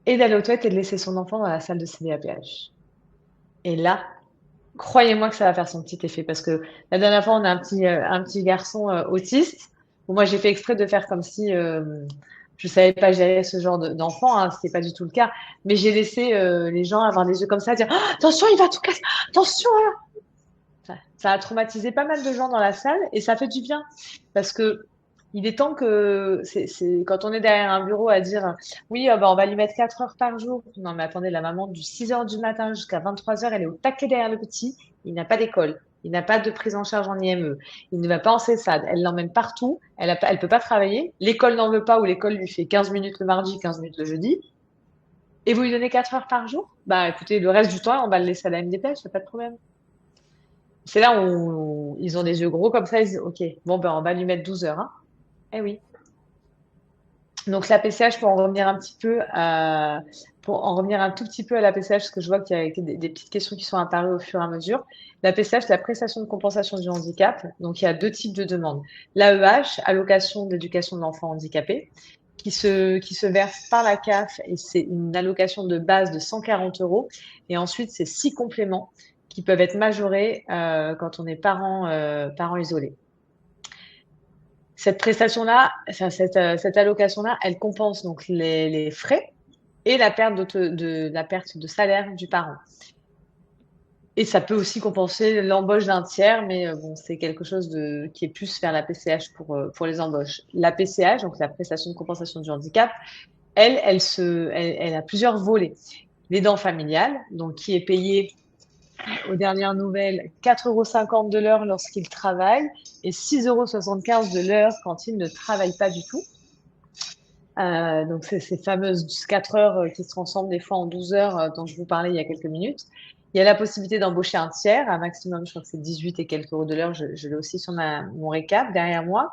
Speaker 2: et d'aller aux toilettes et de laisser son enfant dans la salle de CDAPH. Et là, croyez-moi que ça va faire son petit effet parce que la dernière fois, on a un petit garçon autiste. Bon, moi, j'ai fait exprès de faire comme si je savais pas gérer ce genre d'enfant, hein, c'était pas du tout le cas. Mais j'ai laissé les gens avoir des yeux comme ça, dire oh, attention, il va tout casser, attention. Ça a traumatisé pas mal de gens dans la salle et ça fait du bien parce que il est temps que quand on est derrière un bureau à dire oui, bah, on va lui mettre 4 heures par jour. Non, mais attendez, la maman du 6 heures du matin jusqu'à 23 heures, elle est au taquet derrière le petit. Il n'a pas d'école. Il n'a pas de prise en charge en IME. Il ne va pas en CESAD. Elle l'emmène partout. Elle peut pas travailler. L'école n'en veut pas ou l'école lui fait 15 minutes le mardi, 15 minutes le jeudi. Et vous lui donnez 4 heures par jour? Bah, écoutez, le reste du temps, on va le laisser à la MDPH, il n'y a pas de problème. C'est là où ils ont des yeux gros comme ça, ils disent, OK, bon, ben, on va lui mettre 12 heures, hein. Eh oui. Donc, la PCH, pour en revenir un petit peu pour en revenir un tout petit peu à la PCH, parce que je vois qu'il y a des petites questions qui sont apparues au fur et à mesure. La PCH, c'est la prestation de compensation du handicap. Donc, il y a deux types de demandes. L'AEH, allocation d'éducation de l'enfant handicapé, qui se verse par la CAF et c'est une allocation de base de 140 euros. Et ensuite, c'est 6 compléments qui peuvent être majorés quand on est parent isolé. Cette prestation-là, cette allocation-là, elle compense donc les frais et la perte de salaire du parent. Et ça peut aussi compenser l'embauche d'un tiers, mais bon, c'est quelque chose qui est plus vers la PCH pour les embauches. La PCH, donc la prestation de compensation du handicap, elle a plusieurs volets. L'aidant familial, donc qui est payé aux dernières nouvelles 4,50 € de l'heure lorsqu'il travaille et 6,75 € de l'heure quand il ne travaille pas du tout. Donc, c'est ces fameuses 4 heures qui se transforment des fois en 12 heures dont je vous parlais il y a quelques minutes. Il y a la possibilité d'embaucher un tiers, un maximum, je crois que c'est 18 et quelques euros de l'heure, je l'ai aussi sur mon récap derrière moi.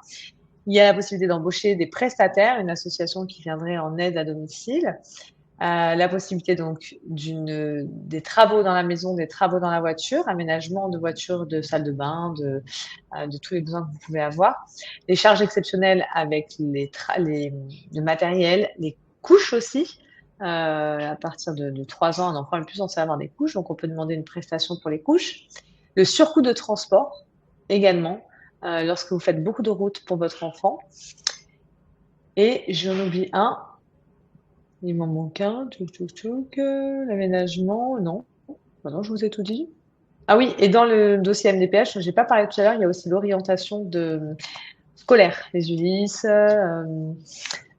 Speaker 2: Il y a la possibilité d'embaucher des prestataires, une association qui viendrait en aide à domicile. La possibilité donc des travaux dans la maison, des travaux dans la voiture, aménagement de voiture, de salle de bain, de tous les besoins que vous pouvez avoir. Les charges exceptionnelles avec le matériel, les couches aussi. À partir de 3 ans, un enfant est plus censé avoir des couches, donc on peut demander une prestation pour les couches. Le surcoût de transport également, lorsque vous faites beaucoup de routes pour votre enfant. Et j'en oublie un. Il m'en manque un. L'aménagement, non. Non, je vous ai tout dit. Ah oui, et dans le dossier MDPH, j'ai pas parlé tout à l'heure, il y a aussi l'orientation scolaire, les ULIS,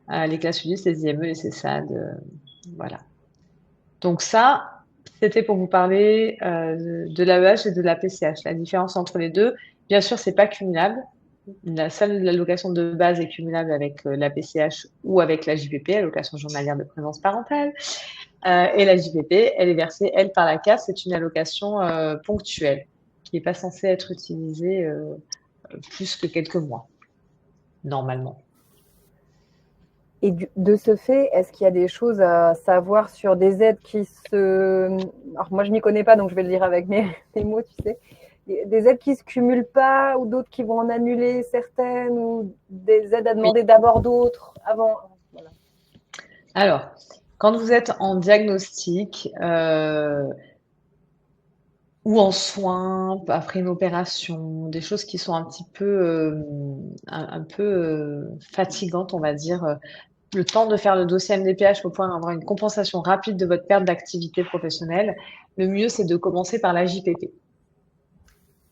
Speaker 2: les classes ULIS, les IME, les CESAD, voilà. Donc ça, c'était pour vous parler de l'AEH et de la PCH. La différence entre les deux, bien sûr, c'est pas cumulable. L'allocation de base est cumulable avec la PCH ou avec la JPP, allocation journalière de présence parentale. Et la JPP, elle est versée, elle, par la CAF. C'est une allocation ponctuelle qui n'est pas censée être utilisée plus que quelques mois, normalement.
Speaker 1: Et de ce fait, est-ce qu'il y a des choses à savoir sur des aides qui Alors moi, je m'y connais pas, donc je vais le dire avec mes mots, tu sais. Des aides qui se cumulent pas ou d'autres qui vont en annuler certaines ou des aides à demander d'abord d'autres avant. Voilà.
Speaker 2: Alors, quand vous êtes en diagnostic ou en soins après une opération, des choses qui sont un petit peu un peu fatigante, on va dire. Le temps de faire le dossier MDPH pour pouvoir avoir une compensation rapide de votre perte d'activité professionnelle, le mieux, c'est de commencer par la JPP.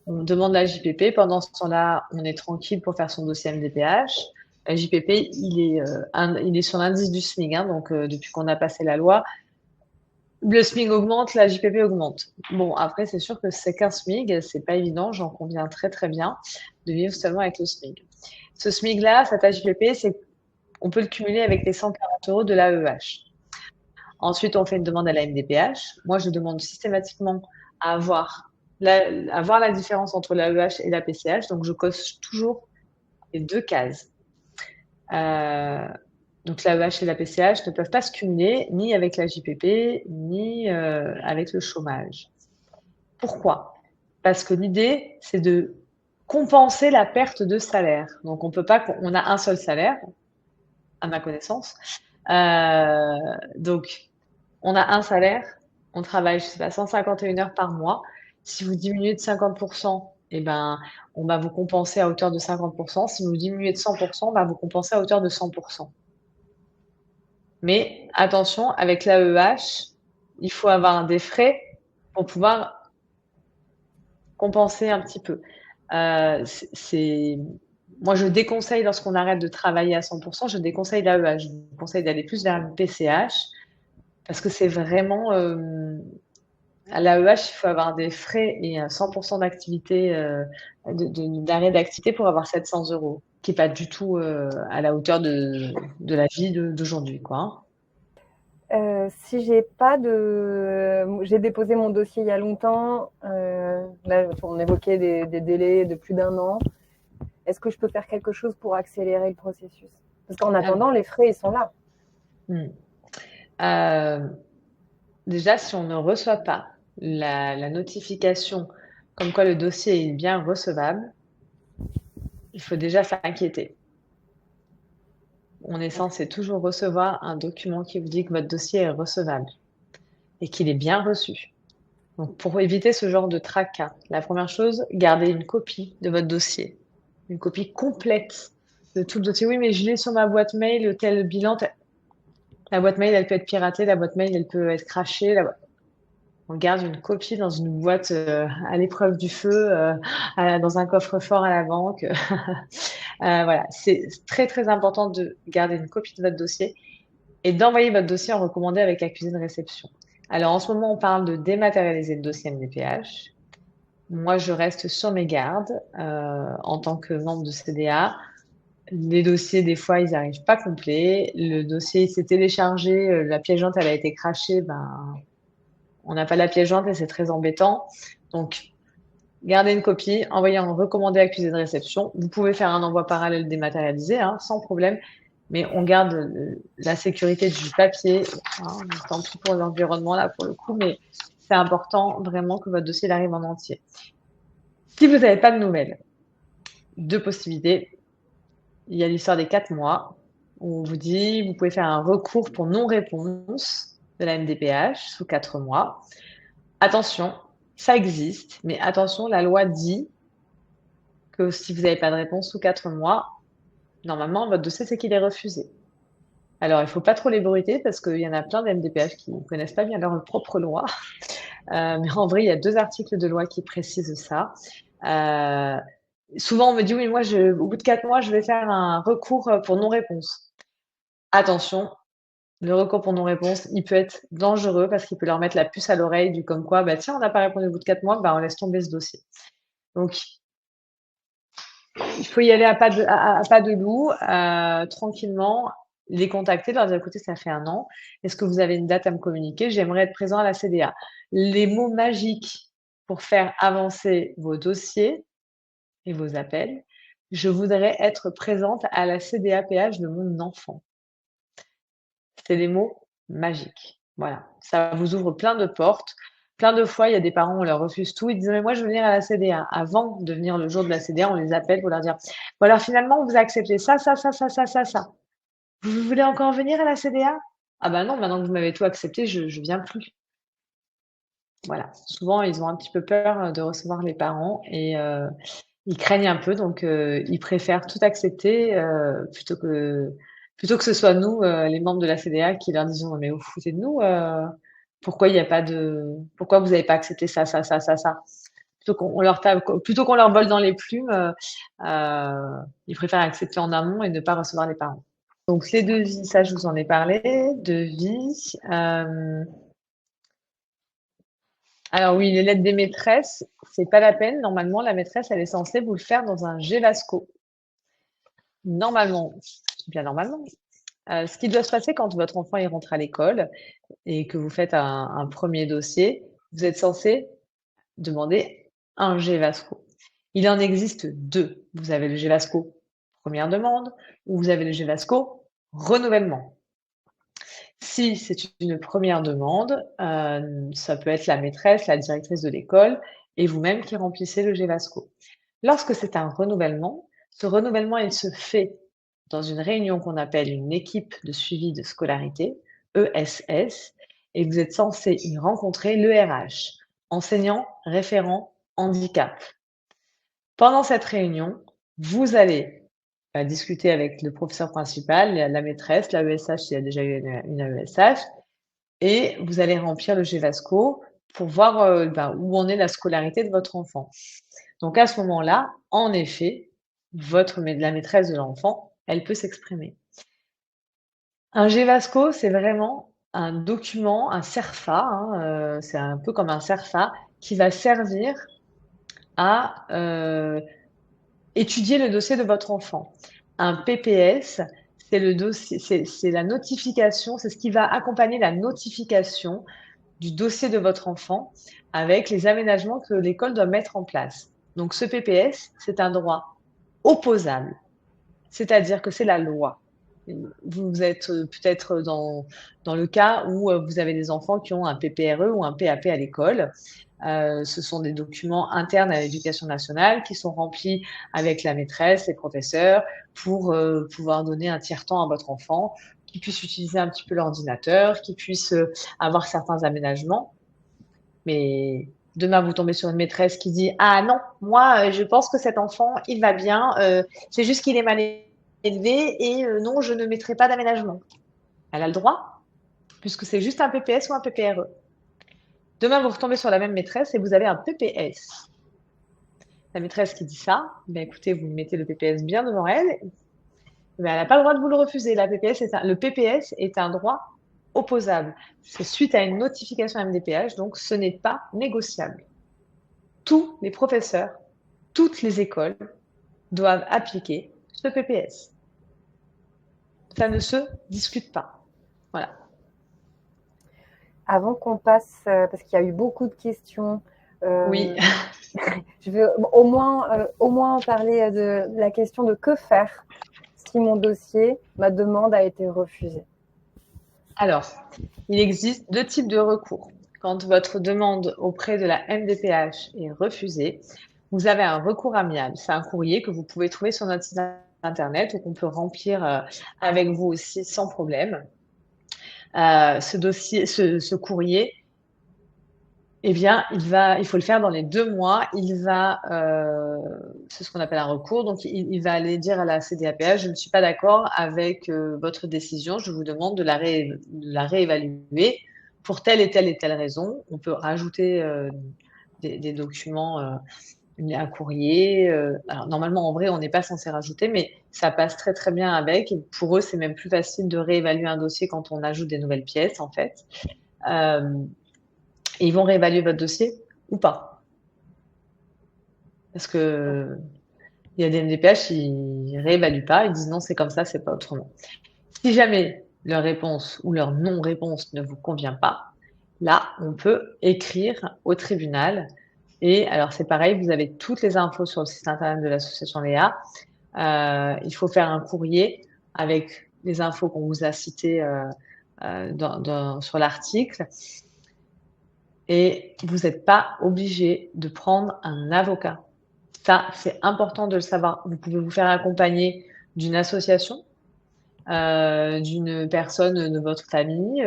Speaker 2: On demande la JPP. Pendant ce temps-là, on est tranquille pour faire son dossier MDPH. La JPP, il est sur l'indice du SMIC. Hein, donc, depuis qu'on a passé la loi, le SMIC augmente, la JPP augmente. Bon, après, c'est sûr que c'est qu'un SMIC. C'est pas évident. J'en conviens très, très bien de vivre seulement avec le SMIC. Ce SMIC-là, cette AJPP, on peut le cumuler avec les 140 euros de l'AEH. Ensuite, on fait une demande à la MDPH. Moi, je demande systématiquement à avoir la différence entre l'AEH et la PCH. Donc, je coche toujours les deux cases. Donc, l'AEH et la PCH ne peuvent pas se cumuler ni avec la JPP, ni avec le chômage. Pourquoi? Parce que l'idée, c'est de compenser la perte de salaire. Donc, on a un seul salaire, à ma connaissance. Donc, on a un salaire, on travaille, je sais pas, 151 heures par mois. Si vous diminuez de 50%, eh ben, on va vous compenser à hauteur de 50%. Si vous diminuez de 100%, on va vous compenser à hauteur de 100%. Mais attention, avec l'AEH, il faut avoir des frais pour pouvoir compenser un petit peu. Moi, je déconseille, lorsqu'on arrête de travailler à 100%, je déconseille l'AEH. Je vous conseille d'aller plus vers le PCH parce que c'est vraiment à l'AEH, il faut avoir des frais et 100% d'activité, d'arrêt d'activité pour avoir 700 euros, qui n'est pas du tout à la hauteur de la vie d'aujourd'hui, quoi.
Speaker 1: Si j'ai pas de, j'ai déposé mon dossier il y a longtemps. Là, on évoquait des délais de plus d'un an. Est-ce que je peux faire quelque chose pour accélérer le processus? Parce qu'en attendant, les frais, ils sont là.
Speaker 2: Déjà, si on ne reçoit pas la notification comme quoi le dossier est bien recevable, il faut déjà s'inquiéter. On est censé toujours recevoir un document qui vous dit que votre dossier est recevable et qu'il est bien reçu. Donc, pour éviter ce genre de tracas, la première chose, gardez une copie de votre dossier, une copie complète de tout le dossier. Oui, mais je l'ai sur ma boîte mail, tel bilan. La boîte mail, elle peut être piratée, la boîte mail, elle peut être crachée. On garde une copie dans une boîte à l'épreuve du feu, dans un coffre-fort à la banque. Voilà, c'est très très important de garder une copie de votre dossier et d'envoyer votre dossier en recommandé avec accusé de réception. Alors en ce moment, on parle de dématérialiser le dossier MDPH. Moi, je reste sur mes gardes en tant que membre de CDA. Les dossiers, des fois, ils n'arrivent pas complets. Le dossier s'est téléchargé, la pièce jointe, elle a été crachée, on n'a pas la pièce jointe et c'est très embêtant. Donc, gardez une copie, envoyez en recommandé accusé de réception. Vous pouvez faire un envoi parallèle dématérialisé, sans problème, mais on garde la sécurité du papier. Tant pis pour l'environnement, là, pour le coup, mais c'est important vraiment que votre dossier arrive en entier. Si vous n'avez pas de nouvelles, deux possibilités. Il y a l'histoire des 4 mois, où on vous dit vous pouvez faire un recours pour non-réponse de la MDPH sous 4 mois. Attention, ça existe, mais attention, la loi dit que si vous n'avez pas de réponse sous 4 mois, normalement, votre dossier, c'est qu'il est refusé. Alors, il ne faut pas trop les bruiter parce qu'il y en a plein de MDPH qui ne connaissent pas bien leur propre loi. Mais en vrai, il y a 2 articles de loi qui précisent ça. Souvent, on me dit, oui, moi, au bout de 4 mois, je vais faire un recours pour non-réponse. Attention, le recours pour non-réponse, il peut être dangereux parce qu'il peut leur mettre la puce à l'oreille du comme quoi, tiens, on n'a pas répondu au bout de 4 mois, on laisse tomber ce dossier. Donc, il faut y aller à pas de loup, tranquillement, les contacter, leur dire, écoutez, ça fait 1 an, est-ce que vous avez une date à me communiquer? J'aimerais être présent à la CDA. Les mots magiques pour faire avancer vos dossiers et vos appels, je voudrais être présente à la CDAPH de mon enfant. C'est des mots magiques. Voilà, ça vous ouvre plein de portes. Plein de fois, il y a des parents, on leur refuse tout. Ils disent, mais moi, je veux venir à la CDA. Avant de venir le jour de la CDA, on les appelle pour leur dire, bon, alors finalement, on vous a accepté ça, ça, ça, ça, ça, ça, ça. Vous voulez encore venir à la CDA? Ah ben non, maintenant que vous m'avez tout accepté, je viens plus. Voilà. Souvent, ils ont un petit peu peur de recevoir les parents et ils craignent un peu, donc ils préfèrent tout accepter plutôt que ce soit nous, les membres de la CDA, qui leur disons mais vous vous foutez de nous, pourquoi il y a pas de, pourquoi vous n'avez pas accepté ça, ça, ça, ça, ça. Plutôt qu'on leur vole dans les plumes, ils préfèrent accepter en amont et ne pas recevoir les parents. Donc les devis, ça je vous en ai parlé, devis. Alors oui, les lettres des maîtresses, c'est pas la peine. Normalement, la maîtresse, elle est censée vous le faire dans un Gévasco. Normalement, bien normalement. Ce qui doit se passer quand votre enfant il rentre à l'école et que vous faites un premier dossier, vous êtes censé demander un Gévasco. Il en existe deux. Vous avez le Gévasco première demande ou vous avez le Gévasco renouvellement. Si c'est une première demande, ça peut être la maîtresse, la directrice de l'école et vous-même qui remplissez le Gévasco. Lorsque c'est un renouvellement, ce renouvellement, il se fait dans une réunion qu'on appelle une équipe de suivi de scolarité, ESS, et vous êtes censé y rencontrer le RH, enseignant référent handicap. Pendant cette réunion, vous allez discuter avec le professeur principal, la maîtresse, la ESH s'il y a déjà eu une ESH, et vous allez remplir le Gévasco pour voir où en est la scolarité de votre enfant. Donc à ce moment-là, en effet, la maîtresse de l'enfant, elle peut s'exprimer. Un Gévasco, c'est vraiment un document, un CERFA, c'est un peu comme un CERFA qui va servir à étudier le dossier de votre enfant. Un PPS, c'est le dossier, c'est la notification, c'est ce qui va accompagner la notification du dossier de votre enfant avec les aménagements que l'école doit mettre en place. Donc ce PPS, c'est un droit opposable, c'est-à-dire que c'est la loi. Vous êtes peut-être dans le cas où vous avez des enfants qui ont un PPRE ou un PAP à l'école. Ce sont des documents internes à l'éducation nationale qui sont remplis avec la maîtresse, les professeurs, pour pouvoir donner un tiers-temps à votre enfant, qui puisse utiliser un petit peu l'ordinateur, qui puisse avoir certains aménagements. Mais demain, vous tombez sur une maîtresse qui dit: ah non, moi, je pense que cet enfant, il va bien, c'est juste qu'il est mal élevé et non, je ne mettrai pas d'aménagement. Elle a le droit, puisque c'est juste un PPS ou un PPRE. Demain, vous retombez sur la même maîtresse et vous avez un PPS. La maîtresse qui dit ça, ben écoutez, vous mettez le PPS bien devant elle, mais elle n'a pas le droit de vous le refuser. Le PPS est un droit opposable. C'est suite à une notification MDPH, donc ce n'est pas négociable. Tous les professeurs, toutes les écoles doivent appliquer ce PPS. Ça ne se discute pas. Voilà.
Speaker 1: Avant qu'on passe, parce qu'il y a eu beaucoup de questions,
Speaker 2: Oui.
Speaker 1: je veux au moins parler de la question de que faire si mon dossier, ma demande a été refusée.
Speaker 2: Alors, il existe deux types de recours. Quand votre demande auprès de la MDPH est refusée, vous avez un recours amiable. C'est un courrier que vous pouvez trouver sur notre site internet ou qu'on peut remplir avec vous aussi sans problème. Ce courrier, eh bien, il faut le faire dans les 2 mois. C'est ce qu'on appelle un recours. Donc, il va aller dire à la CDAPH: je ne suis pas d'accord avec votre décision. Je vous demande de la réévaluer pour telle et telle et telle raison. On peut rajouter des documents, un courrier. Alors, normalement, en vrai, on n'est pas censé rajouter, mais ça passe très, très bien avec. Et pour eux, c'est même plus facile de réévaluer un dossier quand on ajoute des nouvelles pièces, en fait. Et ils vont réévaluer votre dossier ou pas. Parce que il y a des MDPH, ils réévaluent pas, ils disent non, c'est comme ça, c'est pas autrement. Si jamais leur réponse ou leur non-réponse ne vous convient pas, là, on peut écrire au tribunal. Et alors, c'est pareil, vous avez toutes les infos sur le site internet de l'association Léa. Il faut faire un courrier avec les infos qu'on vous a citées sur l'article. Et vous n'êtes pas obligé de prendre un avocat. Ça, c'est important de le savoir. Vous pouvez vous faire accompagner d'une association, d'une personne de votre famille,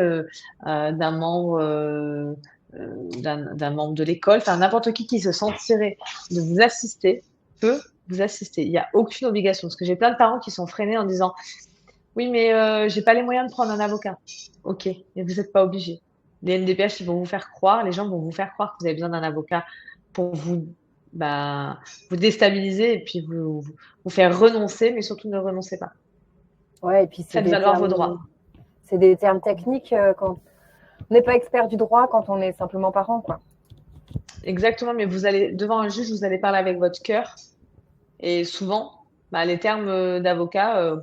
Speaker 2: d'un membre de l'école, enfin n'importe qui se sentirait de vous assister peut vous assister. Il n'y a aucune obligation. Parce que j'ai plein de parents qui sont freinés en disant oui, mais j'ai pas les moyens de prendre un avocat. Ok, mais vous n'êtes pas obligé. Les MDPH, ils vont vous faire croire, les gens vont vous faire croire que vous avez besoin d'un avocat pour bah, vous déstabiliser et puis vous faire renoncer, mais surtout ne renoncez pas.
Speaker 1: Ouais, et puis
Speaker 2: Faites valoir vos droits.
Speaker 1: c'est des termes techniques quand on n'est pas expert du droit quand on est simplement parent, quoi.
Speaker 2: Exactement, mais vous allez devant un juge, vous allez parler avec votre cœur. Et souvent, bah, les termes d'avocat,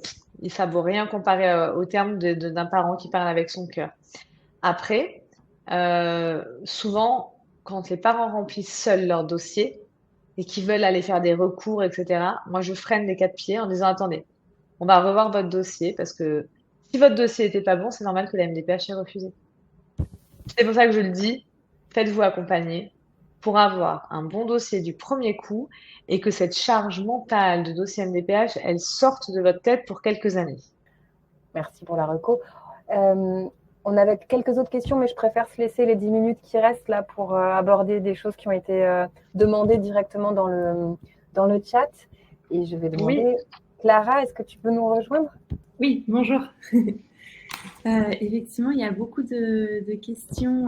Speaker 2: ça vaut rien comparé aux termes d'un parent qui parle avec son cœur. Après, souvent, quand les parents remplissent seuls leur dossier et qu'ils veulent aller faire des recours, etc., moi, je freine les 4 pieds en disant, attendez, on va revoir votre dossier parce que si votre dossier n'était pas bon, c'est normal que la MDPH ait refusé. C'est pour ça que je le dis, faites-vous accompagner pour avoir un bon dossier du premier coup et que cette charge mentale de dossier MDPH, elle sorte de votre tête pour quelques années.
Speaker 1: Merci pour la reco. On avait quelques autres questions, mais je préfère se laisser les 10 minutes qui restent là pour aborder des choses qui ont été demandées directement dans le chat. Et je vais demander,
Speaker 2: Oui.
Speaker 1: Clara, est-ce que tu peux nous rejoindre?
Speaker 3: Oui, bonjour. Effectivement, il y a beaucoup de questions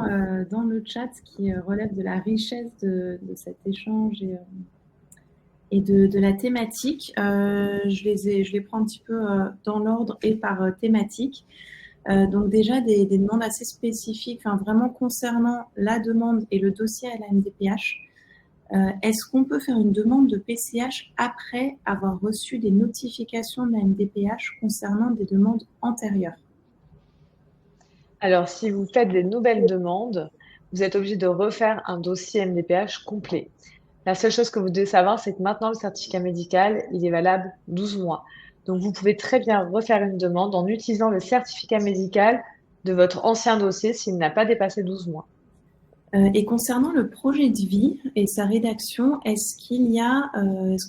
Speaker 3: dans le chat qui relèvent de la richesse de cet échange et de la thématique. Je les prends un petit peu dans l'ordre et par thématique. Donc déjà, des demandes assez spécifiques, vraiment concernant la demande et le dossier à la MDPH. Est-ce qu'on peut faire une demande de PCH après avoir reçu des notifications de la MDPH concernant des demandes antérieures?
Speaker 2: Alors, si vous faites des nouvelles demandes, vous êtes obligé de refaire un dossier MDPH complet. La seule chose que vous devez savoir, c'est que maintenant, le certificat médical, il est valable 12 mois. Donc, vous pouvez très bien refaire une demande en utilisant le certificat médical de votre ancien dossier s'il n'a pas dépassé 12 mois.
Speaker 3: Et concernant le projet de vie et sa rédaction, est-ce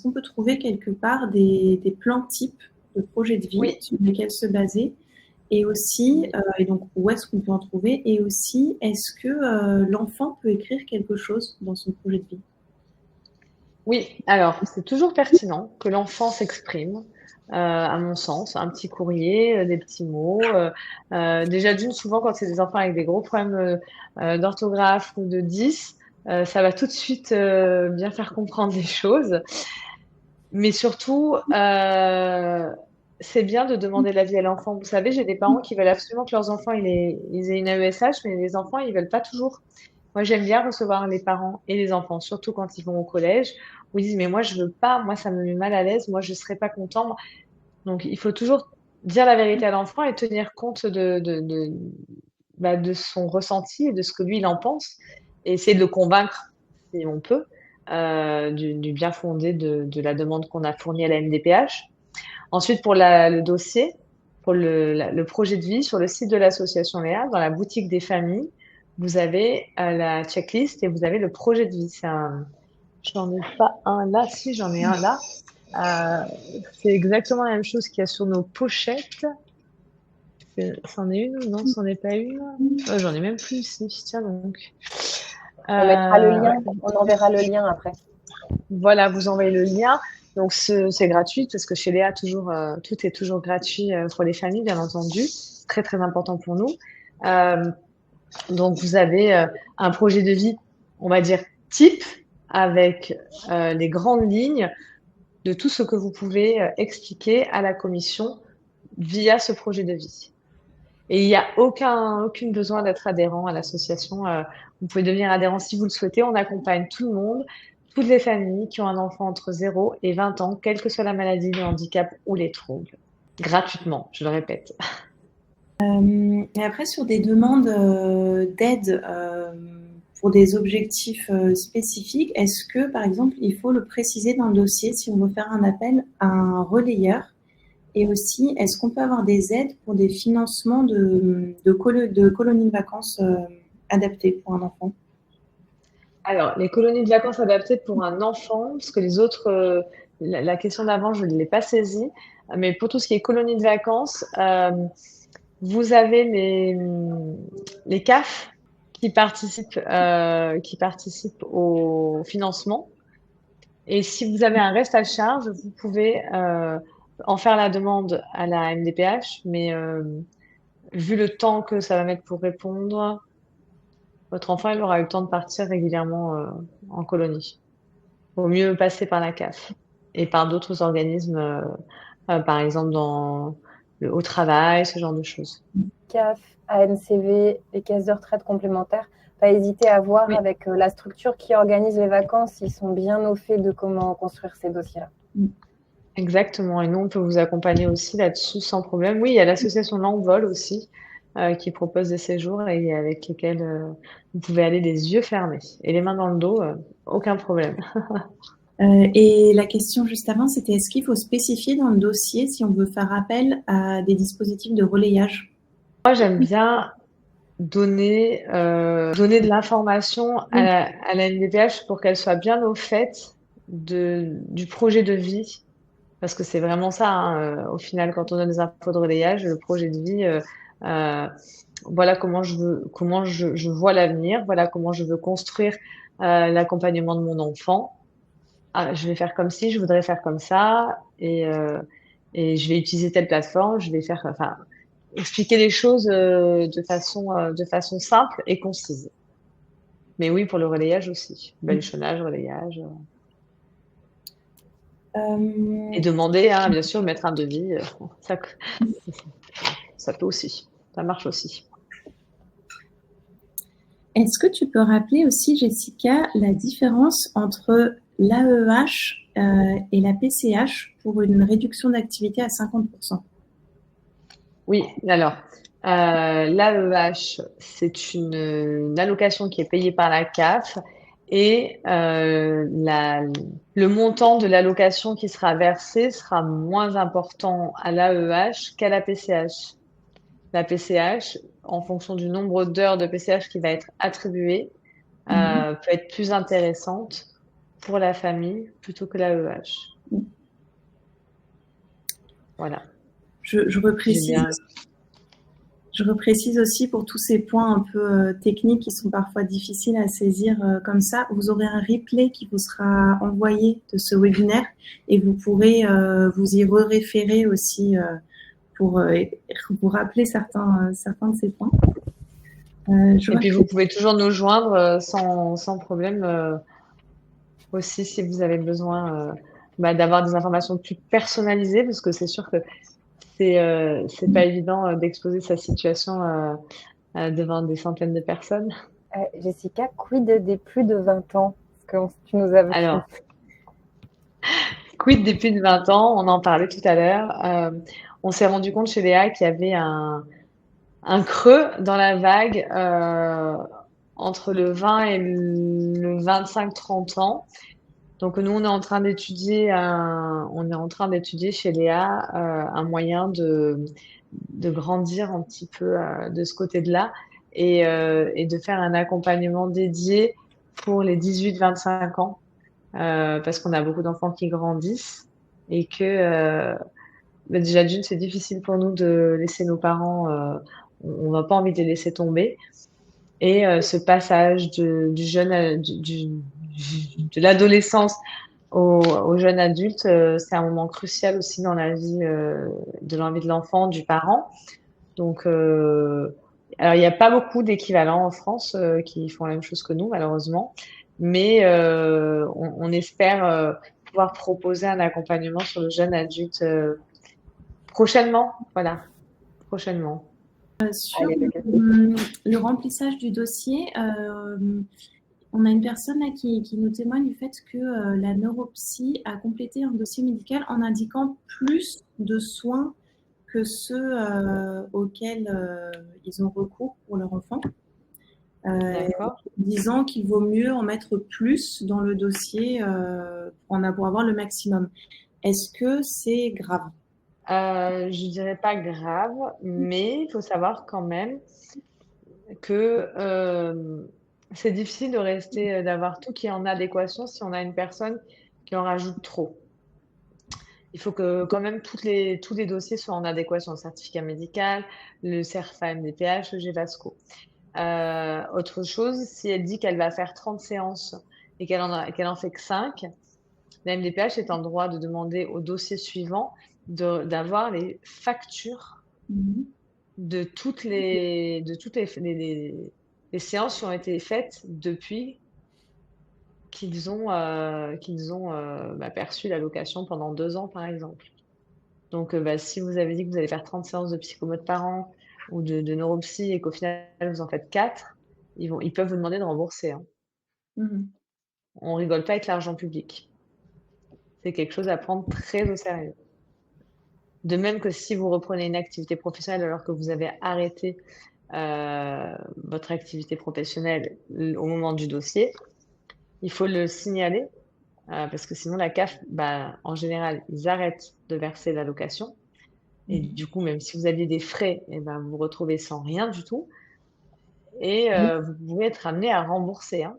Speaker 3: qu'on peut trouver quelque part des plans types de projet de vie
Speaker 2: Oui.
Speaker 3: sur lesquels se baser? Et aussi, et donc où est-ce qu'on peut en trouver? Et aussi, est-ce que l'enfant peut écrire quelque chose dans son projet de vie?
Speaker 2: Oui, alors c'est toujours pertinent que l'enfant s'exprime, à mon sens, un petit courrier, des petits mots. Déjà d'une, souvent quand c'est des enfants avec des gros problèmes d'orthographe ou de 10, ça va tout de suite bien faire comprendre les choses. Mais surtout, c'est bien de demander l'avis à l'enfant. Vous savez, j'ai des parents qui veulent absolument que leurs enfants ils aient une AESH, mais les enfants, ils veulent pas toujours. Moi, j'aime bien recevoir les parents et les enfants, surtout quand ils vont au collège, où ils disent, mais moi, je veux pas, moi, ça me met mal à l'aise, moi, je serais pas content. Donc, il faut toujours dire la vérité à l'enfant et tenir compte de son ressenti et de ce que lui, il en pense, et essayer de le convaincre, si on peut, du bien fondé de la demande qu'on a fournie à la MDPH. Ensuite, pour le dossier, pour le projet de vie, sur le site de l'association Léa, dans la boutique des familles, vous avez la checklist et vous avez le projet de vie. J'en ai pas un là, si j'en ai un là. C'est exactement la même chose qu'il y a sur nos pochettes. C'en est une ou non, c'en est pas une? J'en ai même plus ici. Tiens donc.
Speaker 1: On mettra le lien, on enverra le lien après.
Speaker 2: Voilà, vous envoyez le lien. Donc, c'est gratuit parce que chez Léa, toujours, tout est toujours gratuit pour les familles, bien entendu. Très, très important pour nous. Donc, vous avez un projet de vie, on va dire, type, avec les grandes lignes de tout ce que vous pouvez expliquer à la commission via ce projet de vie. Et il n'y a aucun besoin d'être adhérent à l'association. Vous pouvez devenir adhérent si vous le souhaitez. On accompagne tout le monde, toutes les familles qui ont un enfant entre 0 et 20 ans, quelle que soit la maladie, le handicap ou les troubles. Gratuitement, je le répète.
Speaker 3: Et après, sur des demandes d'aide pour des objectifs spécifiques, est-ce que, par exemple, il faut le préciser dans le dossier si on veut faire un appel à un relayeur? Et aussi, est-ce qu'on peut avoir des aides pour des financements de colonies de vacances adaptées pour un enfant?
Speaker 2: Alors, les colonies de vacances adaptées pour un enfant, parce que les autres, la question d'avant, je ne l'ai pas saisie, mais pour tout ce qui est colonies de vacances, vous avez les CAF qui participent au financement. Et si vous avez un reste à charge, vous pouvez en faire la demande à la MDPH, mais vu le temps que ça va mettre pour répondre, votre enfant, il aura eu le temps de partir régulièrement en colonie. Vaut mieux passer par la CAF et par d'autres organismes, par exemple au travail, ce genre de choses.
Speaker 1: CAF, ANCV, les caisses de retraite complémentaires. Pas hésiter à voir
Speaker 2: Oui.
Speaker 1: avec la structure qui organise les vacances, ils sont bien au fait de comment construire ces dossiers-là.
Speaker 2: Exactement. Et nous, on peut vous accompagner aussi là-dessus sans problème. Oui, il y a l'association L'Envol aussi qui propose des séjours et avec lesquels vous pouvez aller les yeux fermés et les mains dans le dos, aucun problème.
Speaker 3: Et la question juste avant, c'était est-ce qu'il faut spécifier dans le dossier si on veut faire appel à des dispositifs de relayage?
Speaker 2: Moi, j'aime bien donner de l'information à la NDPH pour qu'elle soit bien au fait du projet de vie. Parce que c'est vraiment ça, hein, au final, quand on donne des infos de relayage, le projet de vie, voilà comment je vois l'avenir, voilà comment je veux construire l'accompagnement de mon enfant. Ah, je vais faire comme ci, je voudrais faire comme ça, et je vais utiliser telle plateforme, je vais faire, enfin, expliquer les choses de façon simple et concise. Mais oui, pour le relayage aussi, baluchonnage, relayage. Et demander, hein, bien sûr, mettre un devis, ça, ça peut aussi, ça marche aussi.
Speaker 3: Est-ce que tu peux rappeler aussi, Jessica, la différence entre l'AEH et la PCH pour une réduction d'activité à 50%?
Speaker 2: Oui, alors, l'AEH, c'est une allocation qui est payée par la CAF et le montant de l'allocation qui sera versé sera moins important à l'AEH qu'à la PCH. La PCH, en fonction du nombre d'heures de PCH qui va être attribué, peut être plus intéressante pour la famille plutôt que l'AEH. Voilà.
Speaker 3: Je reprécise aussi pour tous ces points un peu techniques qui sont parfois difficiles à saisir comme ça. Vous aurez un replay qui vous sera envoyé de ce webinaire et vous pourrez vous y référer aussi pour vous rappeler certains de ces points.
Speaker 2: Et puis vous pouvez toujours nous joindre sans problème aussi si vous avez besoin d'avoir des informations plus personnalisées, parce que c'est sûr que c'est pas évident d'exposer sa situation devant des centaines de personnes.
Speaker 1: Jessica, quid des plus de 20 ans? Parce que tu nous avais
Speaker 2: Alors, quid des plus de 20 ans? On en parlait tout à l'heure. On s'est rendu compte chez Léa qu'il y avait un creux dans la vague entre le 20 et le 25-30 ans. Donc nous, on est en train d'étudier chez Léa un moyen de grandir un petit peu de ce côté-là et de faire un accompagnement dédié pour les 18-25 ans parce qu'on a beaucoup d'enfants qui grandissent et que déjà d'une, c'est difficile pour nous de laisser nos parents, on n'a pas envie de les laisser tomber. Et ce passage de l'adolescence au jeune adulte, c'est un moment crucial aussi dans la vie de l'envie de l'enfant, du parent. Donc, alors il n'y a pas beaucoup d'équivalents en France qui font la même chose que nous, malheureusement, mais on espère pouvoir proposer un accompagnement sur le jeune adulte prochainement. Voilà, prochainement.
Speaker 3: Sur le remplissage du dossier, on a une personne là qui nous témoigne du fait que la neuropsy a complété un dossier médical en indiquant plus de soins que ceux auxquels ils ont recours pour leur enfant. Disant qu'il vaut mieux en mettre plus dans le dossier pour avoir le maximum. Est-ce que c'est grave?
Speaker 2: Je dirais pas grave, mais il faut savoir quand même que c'est difficile de rester, d'avoir tout qui est en adéquation si on a une personne qui en rajoute trop. Il faut que quand même tous les dossiers soient en adéquation, le certificat médical, le CERFA MDPH, le GEVASCO. Autre chose, si elle dit qu'elle va faire 30 séances et qu'elle en fait que 5, La MDPH est en droit de demander au dossier suivant d'avoir les factures
Speaker 3: Mhm.
Speaker 2: de toutes les séances qui ont été faites depuis qu'ils ont perçu l'allocation pendant 2 ans, par exemple. Donc, si vous avez dit que vous allez faire 30 séances de psychomote par an ou de neuropsy et qu'au final, vous en faites 4, ils peuvent vous demander de rembourser, hein.
Speaker 3: Mhm.
Speaker 2: On rigole pas avec l'argent public. C'est quelque chose à prendre très au sérieux. De même que si vous reprenez une activité professionnelle alors que vous avez arrêté votre activité professionnelle au moment du dossier, il faut le signaler parce que sinon la CAF, en général, ils arrêtent de verser l'allocation. Et
Speaker 3: Mhm.
Speaker 2: du coup, même si vous aviez des frais, vous vous retrouvez sans rien du tout. Et
Speaker 1: Oui.
Speaker 2: vous pouvez être amené à rembourser, hein.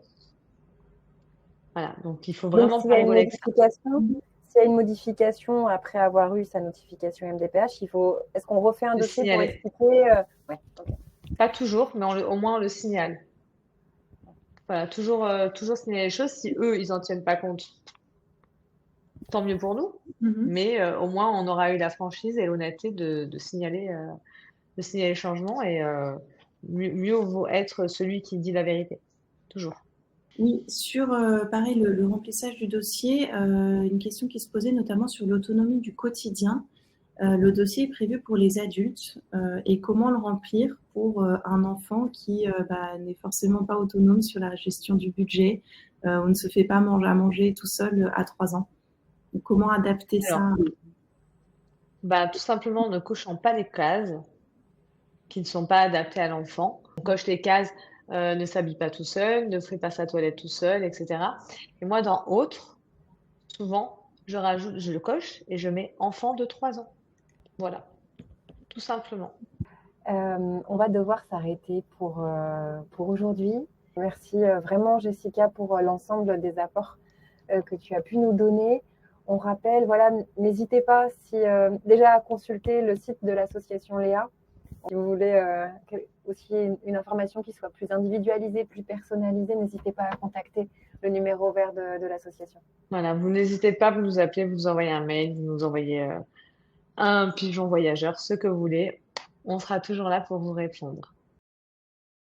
Speaker 2: Voilà, donc il faut
Speaker 1: Donc,
Speaker 2: vraiment pas rigoler avec ça.
Speaker 1: s'il y a une modification après avoir eu sa notification MDPH, est-ce qu'on refait un
Speaker 2: Le
Speaker 1: dossier pour
Speaker 2: signaler.
Speaker 1: expliquer ouais, ok.
Speaker 2: Pas toujours, mais au moins on le signale. Voilà, toujours signaler les choses. Si eux, ils en tiennent pas compte, tant mieux pour nous.
Speaker 3: Mhm.
Speaker 2: Mais au moins, on aura eu la franchise et l'honnêteté de signaler le changement et mieux vaut être celui qui dit la vérité. Toujours.
Speaker 3: Oui, sur pareil, le remplissage du dossier, une question qui se posait notamment sur l'autonomie du quotidien. Le dossier est prévu pour les adultes et comment le remplir pour un enfant qui n'est forcément pas autonome sur la gestion du budget ou ne se fait pas manger à manger tout seul à 3 ans. Donc, comment adapter
Speaker 2: Alors,
Speaker 3: ça?
Speaker 2: tout simplement en ne cochant pas les cases qui ne sont pas adaptées à l'enfant. On coche les cases, ne s'habille pas tout seul, ne fait pas sa toilette tout seul, etc. Et moi, dans autres, souvent, je le coche et je mets enfant de 3 ans. Voilà, tout simplement.
Speaker 1: On va devoir s'arrêter pour aujourd'hui. Merci vraiment, Jessica, pour l'ensemble des apports que tu as pu nous donner. On rappelle, voilà, n'hésitez pas déjà à consulter le site de l'association Léa. Si vous voulez aussi une information qui soit plus individualisée, plus personnalisée, n'hésitez pas à contacter le numéro vert de l'association.
Speaker 2: Voilà, vous n'hésitez pas, vous nous appelez, vous nous envoyez un mail, vous nous envoyez un pigeon voyageur, ce que vous voulez. On sera toujours là pour vous répondre.